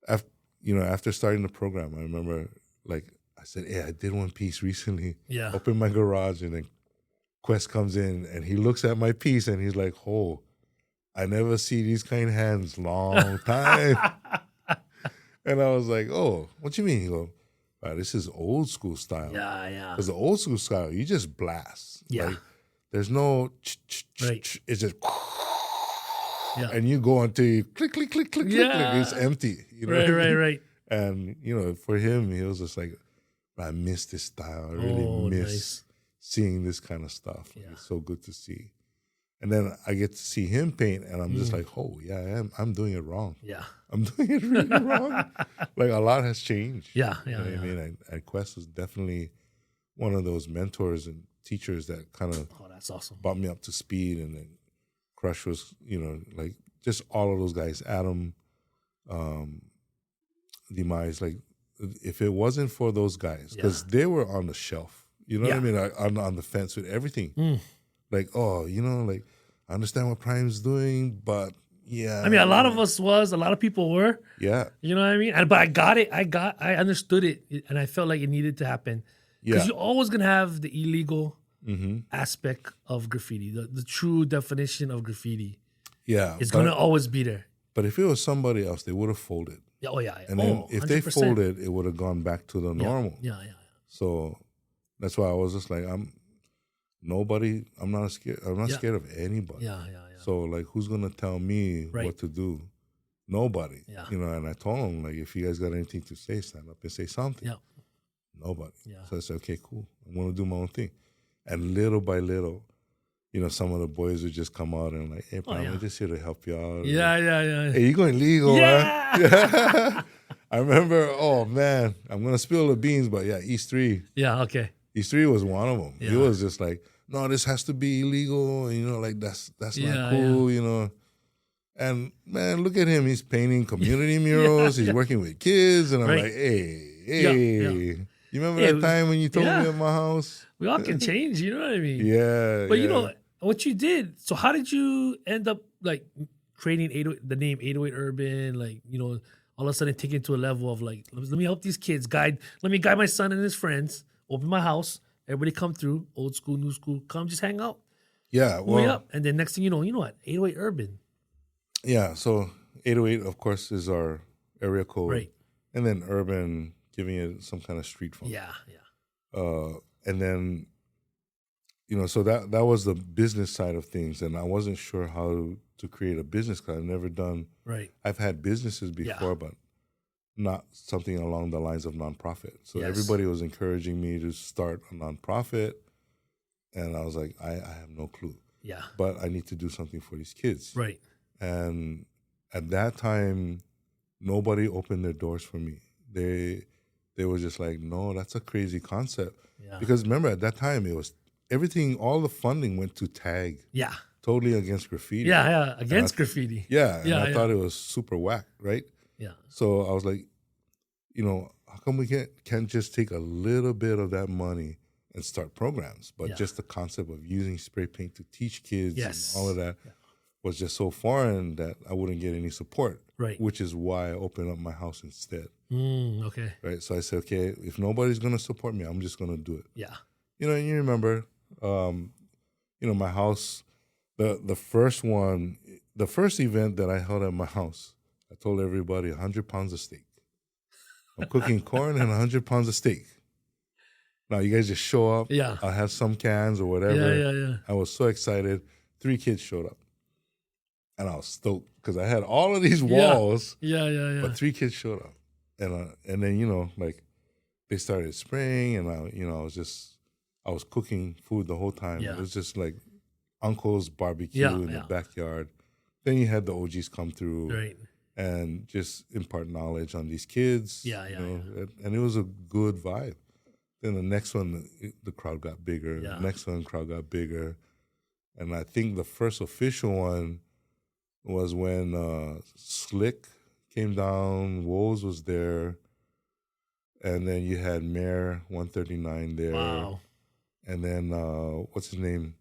Speaker 4: right.
Speaker 5: after starting the program, I remember, like, I said, hey, I did one piece recently.
Speaker 4: Yeah.
Speaker 5: Open my garage, and then Quest comes in, and he looks at my piece, and he's like, oh, I never see these kind of hands long time. And I was like, oh, what you mean? He goes, wow, this is old school style.
Speaker 4: Yeah.
Speaker 5: Because the old school style, you just blast.
Speaker 4: Yeah.
Speaker 5: Like, there's no
Speaker 4: Right.
Speaker 5: It's just
Speaker 4: Yeah.
Speaker 5: and you go until you click.
Speaker 4: Yeah.
Speaker 5: It's empty. You know what I mean?
Speaker 4: Right.
Speaker 5: And for him, he was just like, I miss this style. I really miss
Speaker 4: nice.
Speaker 5: seeing this kind of stuff. Like,
Speaker 4: Yeah.
Speaker 5: it's so good to see. And then I get to see him paint, and I'm just like, oh, yeah, I'm doing it wrong.
Speaker 4: Yeah.
Speaker 5: I'm doing it really wrong. Like, a lot has changed.
Speaker 4: Yeah.
Speaker 5: You know what I mean? And Quest was definitely one of those mentors and teachers that kind of
Speaker 4: that's awesome.
Speaker 5: brought me up to speed. And then Crush was, like, just all of those guys. Adam, Demise, like, if it wasn't for those guys, because they were on the shelf, you know what I mean? Like, on the fence with everything. Like, like, I understand what Prime's doing, but yeah.
Speaker 4: I mean, a lot of people were.
Speaker 5: Yeah.
Speaker 4: You know what I mean? But I got it. I understood it, and I felt like it needed to happen. Because you're always going to have the illegal aspect of graffiti, the true definition of graffiti.
Speaker 5: Yeah.
Speaker 4: It's going to always be there.
Speaker 5: But if it was somebody else, they would have folded.
Speaker 4: Oh, yeah.
Speaker 5: And then if
Speaker 4: 100%.
Speaker 5: they folded, it would have gone back to the normal.
Speaker 4: Yeah.
Speaker 5: So that's why I was just like, I'm not scared. I'm not scared of anybody.
Speaker 4: Yeah.
Speaker 5: So, like, who's going to tell me what to do? Nobody.
Speaker 4: Yeah.
Speaker 5: And I told them, like, if you guys got anything to say, stand up and say something.
Speaker 4: Yeah.
Speaker 5: Nobody.
Speaker 4: Yeah.
Speaker 5: So I said, okay, cool. I'm going to do my own thing. And little by little, some of the boys would just come out and like, hey, Brian, we're just here to help you out.
Speaker 4: Yeah.
Speaker 5: Hey, you going legal,
Speaker 4: yeah.
Speaker 5: huh? I remember, oh, man, I'm going to spill the beans, but yeah, East 3.
Speaker 4: Yeah, okay.
Speaker 5: East 3 was one of them.
Speaker 4: Yeah.
Speaker 5: He was just like, no, this has to be illegal. And, like, that's not cool, And, man, look at him. He's painting community murals. He's working with kids. And I'm like, hey. You remember that time when you told me at my house?
Speaker 4: We all can change, you know what I mean?
Speaker 5: Yeah.
Speaker 4: But, what you did, so how did you end up, like, creating the name 808 Urban, like, all of a sudden take it to a level of, like, let me help these kids, let me guide my son and his friends, open my house, everybody come through, old school, new school, come just hang out.
Speaker 5: Yeah, well.
Speaker 4: And then next thing you know what? 808 Urban.
Speaker 5: Yeah, so 808, of course, is our area code.
Speaker 4: Right.
Speaker 5: And then Urban, giving it some kind of street funk.
Speaker 4: Yeah.
Speaker 5: And then, so that was the business side of things. And I wasn't sure how to create a business because I've never done.
Speaker 4: Right.
Speaker 5: I've had businesses before, but not something along the lines of nonprofit. So everybody was encouraging me to start a nonprofit. And I was like, I have no clue.
Speaker 4: Yeah.
Speaker 5: But I need to do something for these kids.
Speaker 4: Right.
Speaker 5: And at that time, nobody opened their doors for me. They were just like, no, that's a crazy concept.
Speaker 4: Yeah.
Speaker 5: Because remember, at that time, it was everything, all the funding went to tag.
Speaker 4: Yeah.
Speaker 5: Totally against graffiti.
Speaker 4: Yeah, against graffiti.
Speaker 5: Yeah, and I thought it was super whack, right?
Speaker 4: Yeah.
Speaker 5: So I was like, how come we can't just take a little bit of that money and start programs? But just the concept of using spray paint to teach kids and all of that was just so foreign that I wouldn't get any support.
Speaker 4: Right.
Speaker 5: Which is why I opened up my house instead.
Speaker 4: Okay.
Speaker 5: Right. So I said, okay, if nobody's going to support me, I'm just going to do it.
Speaker 4: Yeah.
Speaker 5: And you remember, my house, the first event that I held at my house, I told everybody 100 pounds of steak. I'm cooking corn and 100 pounds of steak. Now, you guys just show up.
Speaker 4: Yeah.
Speaker 5: I'll have some cans or whatever.
Speaker 4: Yeah.
Speaker 5: I was so excited. 3 kids showed up. And I was stoked because I had all of these walls.
Speaker 4: Yeah.
Speaker 5: But 3 kids showed up. And then, like, they started spraying, and I was cooking food the whole time.
Speaker 4: Yeah.
Speaker 5: It was just like uncle's barbecue in the backyard. Then you had the OGs come through.
Speaker 4: Right.
Speaker 5: And just impart knowledge on these kids.
Speaker 4: Yeah.
Speaker 5: And it was a good vibe. Then the next one, the crowd got bigger.
Speaker 4: Yeah.
Speaker 5: The next one, crowd got bigger. And I think the first official one was when Slick came down, Woes was there, and then you had Mayor 139 there.
Speaker 4: Wow.
Speaker 5: And then, what's his name?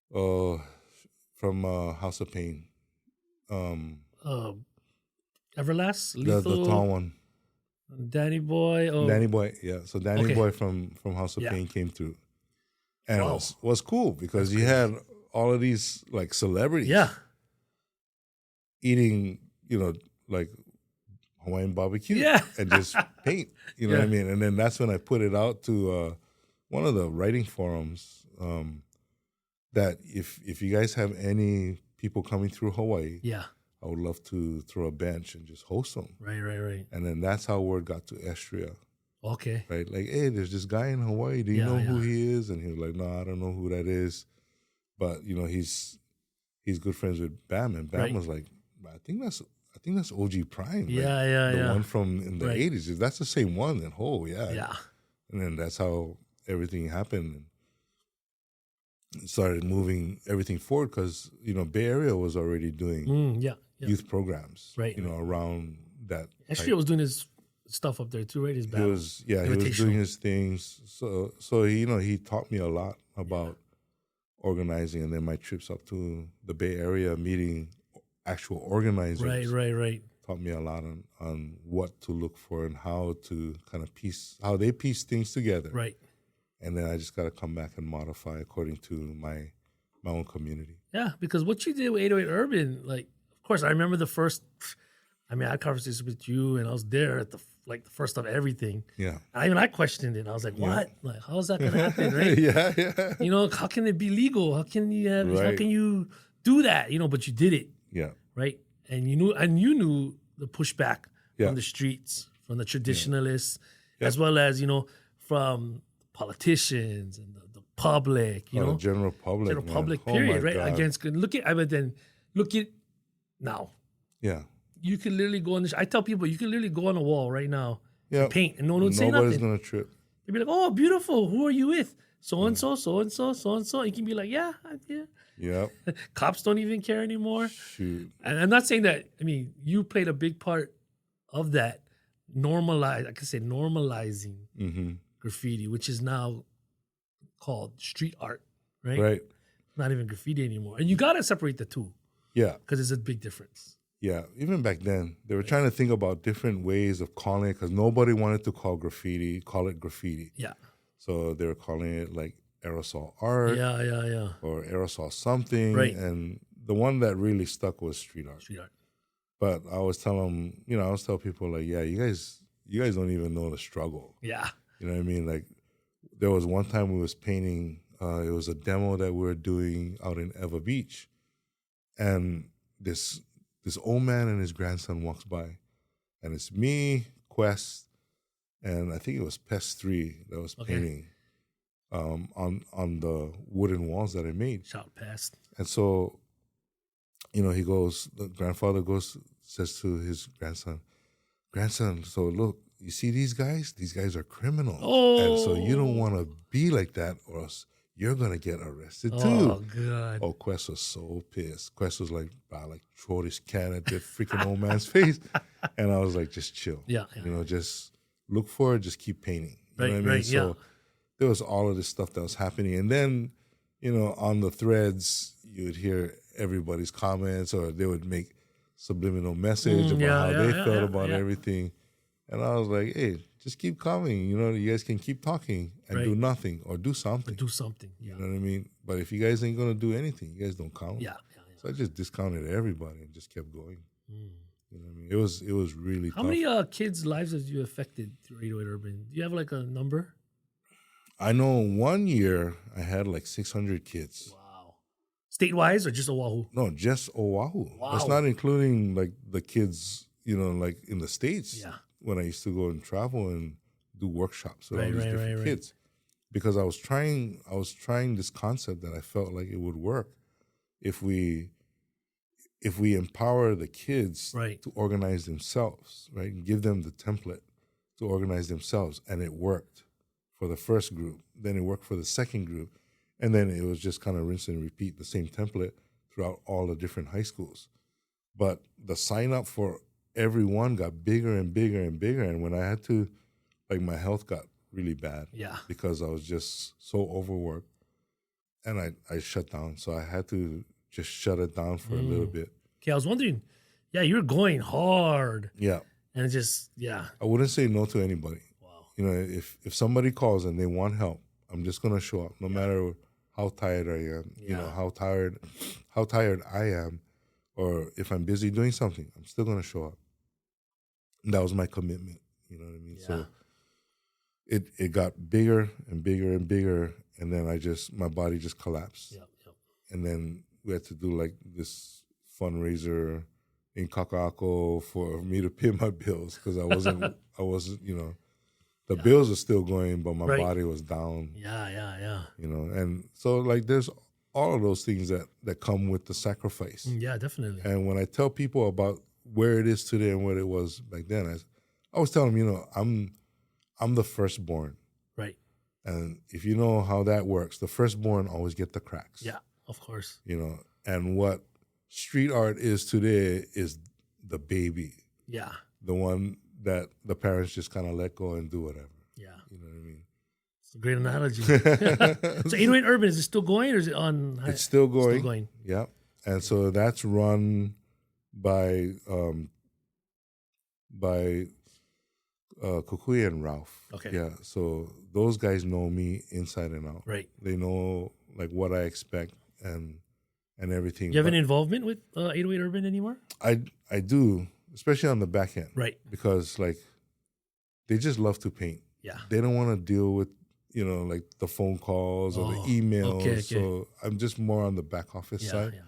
Speaker 5: From House of Pain.
Speaker 4: Everlast?
Speaker 5: The tall one.
Speaker 4: Danny Boy. Oh.
Speaker 5: Danny Boy, yeah. So Danny Boy from House of Pain came through. And it was cool because you had all of these like celebrities.
Speaker 4: Yeah.
Speaker 5: Eating, like Hawaiian barbecue.
Speaker 4: Yeah.
Speaker 5: And just paint. You know what I mean? And then that's when I put it out to one of the writing forums that if you guys have any people coming through Hawaii, I would love to throw a bench and just host them.
Speaker 4: Right.
Speaker 5: And then that's how word got to Estria.
Speaker 4: Okay.
Speaker 5: Right? Like, hey, there's this guy in Hawaii. Do you know who he is? And he was like, no, I don't know who that is. but you know, he's good friends with Bam, and Bam
Speaker 4: Right.
Speaker 5: was like, I think that's OG Prime.
Speaker 4: Yeah,
Speaker 5: the one from in the
Speaker 4: Right.
Speaker 5: 80s. If that's the same one, then yeah.
Speaker 4: Yeah.
Speaker 5: And then that's how everything happened. And started moving everything forward because, you know, Bay Area was already doing
Speaker 4: Yeah.
Speaker 5: youth programs,
Speaker 4: Right,
Speaker 5: you know, around that.
Speaker 4: Actually, I was doing his stuff up there too, right? His
Speaker 5: He
Speaker 4: battle.
Speaker 5: was doing
Speaker 4: Invitational.
Speaker 5: his things. So he, you know, he taught me a lot about organizing, and then my trips up to the Bay Area meeting actual organizers.
Speaker 4: Right.
Speaker 5: Taught me a lot on what to look for and how to kind of how they piece things together.
Speaker 4: Right.
Speaker 5: And then I just got to come back and modify according to my own community.
Speaker 4: Yeah, because what you did with 808 Urban, like, of course, I remember the first. I mean, I had conversations with you, and I was there at the first of everything.
Speaker 5: Yeah.
Speaker 4: I questioned it. I was like, "What? Like, how is that going to happen?" Right?
Speaker 5: yeah.
Speaker 4: You know, how can it be legal? How can you How
Speaker 5: Right.
Speaker 4: can you do that? You know, but you did it,
Speaker 5: Yeah.
Speaker 4: right? And you knew the pushback
Speaker 5: Yeah.
Speaker 4: from the streets, from the traditionalists, as well as, you know, from politicians and the public. You know,
Speaker 5: The general public.
Speaker 4: general
Speaker 5: man.
Speaker 4: public.
Speaker 5: Oh
Speaker 4: Period.
Speaker 5: my
Speaker 4: Right?
Speaker 5: God.
Speaker 4: Against look at now.
Speaker 5: Yeah.
Speaker 4: You can literally go on I tell people you can literally go on a wall right now,
Speaker 5: Yeah.
Speaker 4: paint, and no one would say
Speaker 5: Nobody's
Speaker 4: nothing.
Speaker 5: gonna trip.
Speaker 4: They'd be like, "Oh, beautiful. Who are you with? So and so, so and so, so and so." You can be like, "Yeah, yeah."
Speaker 5: Yeah.
Speaker 4: Cops don't even care anymore.
Speaker 5: Shoot.
Speaker 4: And I'm not saying that. I mean, you played a big part of that. Normalizing
Speaker 5: Mm-hmm.
Speaker 4: graffiti, which is now called street art, right?
Speaker 5: Right.
Speaker 4: Not even graffiti anymore. And you gotta separate the two
Speaker 5: Yeah.
Speaker 4: because it's a big difference.
Speaker 5: Yeah. Even back then, they were trying to think about different ways of calling it because nobody wanted to call it graffiti.
Speaker 4: Yeah,
Speaker 5: So they were calling it like aerosol art
Speaker 4: yeah.
Speaker 5: or aerosol something.
Speaker 4: Right.
Speaker 5: And the one that really stuck was street art.
Speaker 4: Street art.
Speaker 5: But I always tell them, I always tell people like, yeah, you guys don't even know the struggle.
Speaker 4: Yeah.
Speaker 5: You know what I mean? Like there was one time we was painting, it was a demo that we were doing out in Eva Beach. And this old man and his grandson walks by. And it's me, Quest, and I think it was Pest 3 that was painting on the wooden walls that I made.
Speaker 4: Shout past.
Speaker 5: And so, the grandfather says to his grandson, so look, you see these guys? These guys are criminals.
Speaker 4: Oh.
Speaker 5: And so you don't want to be like that or else you're going to get arrested too.
Speaker 4: Oh God.
Speaker 5: Oh, Quest was so pissed. Quest was like, throw this can at that freaking old man's face. And I was like, just chill.
Speaker 4: Yeah.
Speaker 5: Just look for it, just keep painting. You know what I mean?
Speaker 4: Right,
Speaker 5: So
Speaker 4: yeah.
Speaker 5: there was all of this stuff that was happening. And then, on the threads, you would hear everybody's comments or they would make subliminal message about how they felt about everything. And I was like, hey, just keep coming. You guys can keep talking and do nothing or do something.
Speaker 4: Do something. Yeah.
Speaker 5: You know what I mean? But if you guys ain't going to do anything, you guys don't count.
Speaker 4: Yeah.
Speaker 5: So I just discounted everybody and just kept going. You know what I mean? It was really
Speaker 4: How
Speaker 5: tough.
Speaker 4: many kids' lives have you affected through 808 Urban? Do you have like a number?
Speaker 5: I know 1 year I had like 600 kids.
Speaker 4: Wow. State-wise or just Oahu?
Speaker 5: No, just Oahu.
Speaker 4: Wow.
Speaker 5: That's not including like the kids, like in the States.
Speaker 4: Yeah.
Speaker 5: When I used to go and travel and do workshops with all
Speaker 4: Right,
Speaker 5: these
Speaker 4: right,
Speaker 5: different
Speaker 4: right.
Speaker 5: kids. Because I was trying this concept that I felt like it would work if we empower the kids
Speaker 4: Right.
Speaker 5: to organize themselves, right? And give them the template to organize themselves. And it worked for the first group. Then it worked for the second group. And then it was just kind of rinse and repeat the same template throughout all the different high schools. But the sign up for everyone got bigger and bigger and bigger. And when I had to, my health got really bad.
Speaker 4: Yeah.
Speaker 5: Because I was just so overworked. And I shut down. So I had to just shut it down for a little bit.
Speaker 4: Okay, I was wondering. Yeah, you're going hard.
Speaker 5: Yeah.
Speaker 4: And it just, yeah.
Speaker 5: I wouldn't say no to anybody.
Speaker 4: Wow.
Speaker 5: If somebody calls and they want help, I'm just gonna show up, no matter how tired I am. How tired I am, or if I'm busy doing something, I'm still gonna show up. And that was my commitment. You know what I mean?
Speaker 4: Yeah.
Speaker 5: So it got bigger and bigger and bigger, and then my body just collapsed.
Speaker 4: Yep.
Speaker 5: And then we had to do like this fundraiser in Kaka'ako for me to pay my bills because I wasn't, the bills are still going, but my
Speaker 4: Right.
Speaker 5: body was down,
Speaker 4: Yeah.
Speaker 5: and so there's all of those things that come with the sacrifice.
Speaker 4: Yeah, definitely.
Speaker 5: And when I tell people about where it is today and what it was back then, I always tell them, you know, I'm the firstborn.
Speaker 4: Right.
Speaker 5: And if you know how that works, the firstborn always get the cracks.
Speaker 4: Yeah, of course.
Speaker 5: You know, and what street art is today is the baby.
Speaker 4: Yeah.
Speaker 5: The one that the parents just kind of let go and do whatever.
Speaker 4: Yeah.
Speaker 5: You know what I mean?
Speaker 4: It's a great analogy. So 808 Urban, is it still going or is it on?
Speaker 5: It's still going.
Speaker 4: Still going.
Speaker 5: Yeah. And so that's run by Kukui and Ralph.
Speaker 4: Okay.
Speaker 5: Yeah. So those guys know me inside and out.
Speaker 4: Right.
Speaker 5: They know like what I expect and everything.
Speaker 4: You have any involvement with 808 Urban anymore?
Speaker 5: I do, especially on the back end.
Speaker 4: Right.
Speaker 5: Because like they just love to paint.
Speaker 4: Yeah.
Speaker 5: They don't want to deal with, you know, like the phone calls or the emails.
Speaker 4: Okay.
Speaker 5: So I'm just more on the back office side.
Speaker 4: Yeah.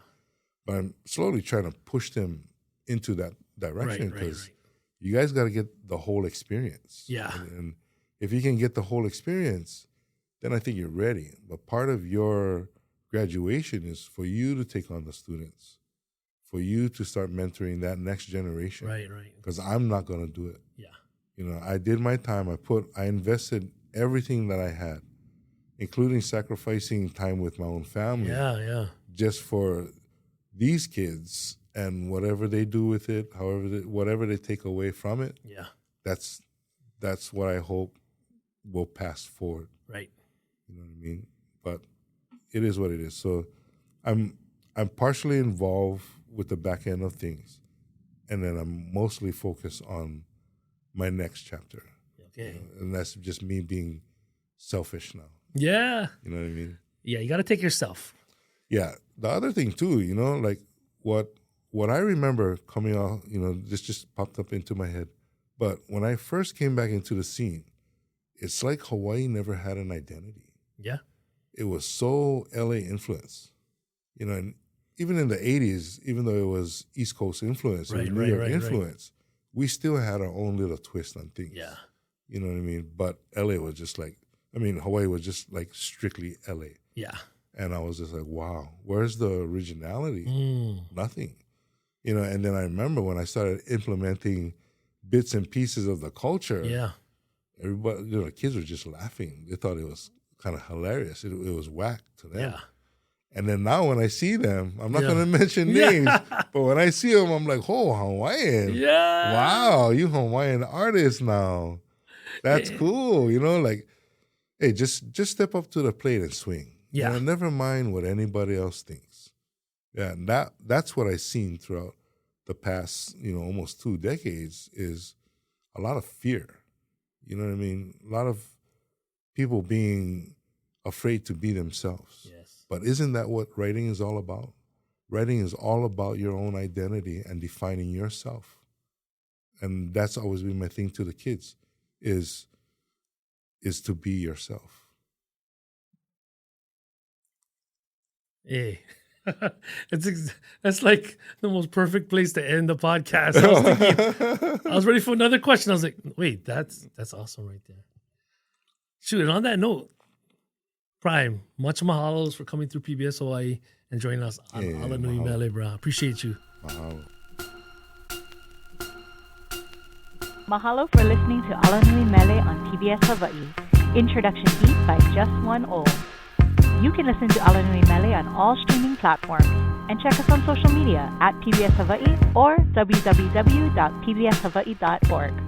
Speaker 5: But I'm slowly trying to push them into that direction because
Speaker 4: Right.
Speaker 5: you guys got to get the whole experience.
Speaker 4: Yeah.
Speaker 5: And if you can get the whole experience, then I think you're ready. But part of your graduation is for you to take on the students, for you to start mentoring that next generation.
Speaker 4: Right.
Speaker 5: Because I'm not going to do it.
Speaker 4: Yeah.
Speaker 5: You know, I did my time. I invested everything that I had, including sacrificing time with my own family.
Speaker 4: Yeah.
Speaker 5: Just for these kids and whatever they do with it, whatever they take away from it.
Speaker 4: Yeah.
Speaker 5: That's what I hope will pass forward.
Speaker 4: Right.
Speaker 5: You know what I mean? But it is what it is. So I'm partially involved with the back end of things, and then I'm mostly focused on my next chapter.
Speaker 4: Okay.
Speaker 5: You know, and that's just me being selfish now.
Speaker 4: Yeah.
Speaker 5: You know what I mean?
Speaker 4: Yeah, you got to take yourself.
Speaker 5: Yeah. The other thing too, you know, like what I remember coming out, you know, this just popped up into my head. But when I first came back into the scene, it's like Hawaii never had an identity.
Speaker 4: Yeah.
Speaker 5: It was so LA influenced, you know, and even in the 80s, even though it was East Coast influence, it was New York influence, we still had our own little twist on things.
Speaker 4: Yeah.
Speaker 5: You know what I mean? But LA was just like, Hawaii was just like strictly LA.
Speaker 4: Yeah.
Speaker 5: And I was just like, wow, where's the originality? Nothing. You know, and then I remember when I started implementing bits and pieces of the culture, everybody, you know, kids were just laughing. They thought it was kind of hilarious. It was whack to them.
Speaker 4: Yeah.
Speaker 5: And then now when I see them, I'm not going to mention names, but when I see them, I'm like, oh, Hawaiian.
Speaker 4: Yeah.
Speaker 5: Wow, you Hawaiian artist now. That's cool. You know, like, hey, just step up to the plate and swing.
Speaker 4: Yeah.
Speaker 5: You know, never mind what anybody else thinks. Yeah, and that's what I've seen throughout the past, you know, almost 2 decades is a lot of fear. You know what I mean? A lot of people being afraid to be themselves.
Speaker 4: Yes.
Speaker 5: But isn't that what writing is all about? Writing is all about your own identity and defining yourself. And that's always been my thing to the kids is to be yourself.
Speaker 4: Hey, that's like the most perfect place to end the podcast. I was ready for another question. I was like, wait, that's awesome right there. Shoot, and on that note, Prime, much mahalos for coming through PBS Hawaii and joining us on ALANUI MELE, bro. Appreciate you.
Speaker 5: Mahalo.
Speaker 6: Mahalo for listening to ALANUI MELE on PBS Hawaii. Introduction beat by Just One O. You can listen to ALANUI MELE on all streaming platforms and check us on social media at PBS Hawaii or www.pbshawaii.org.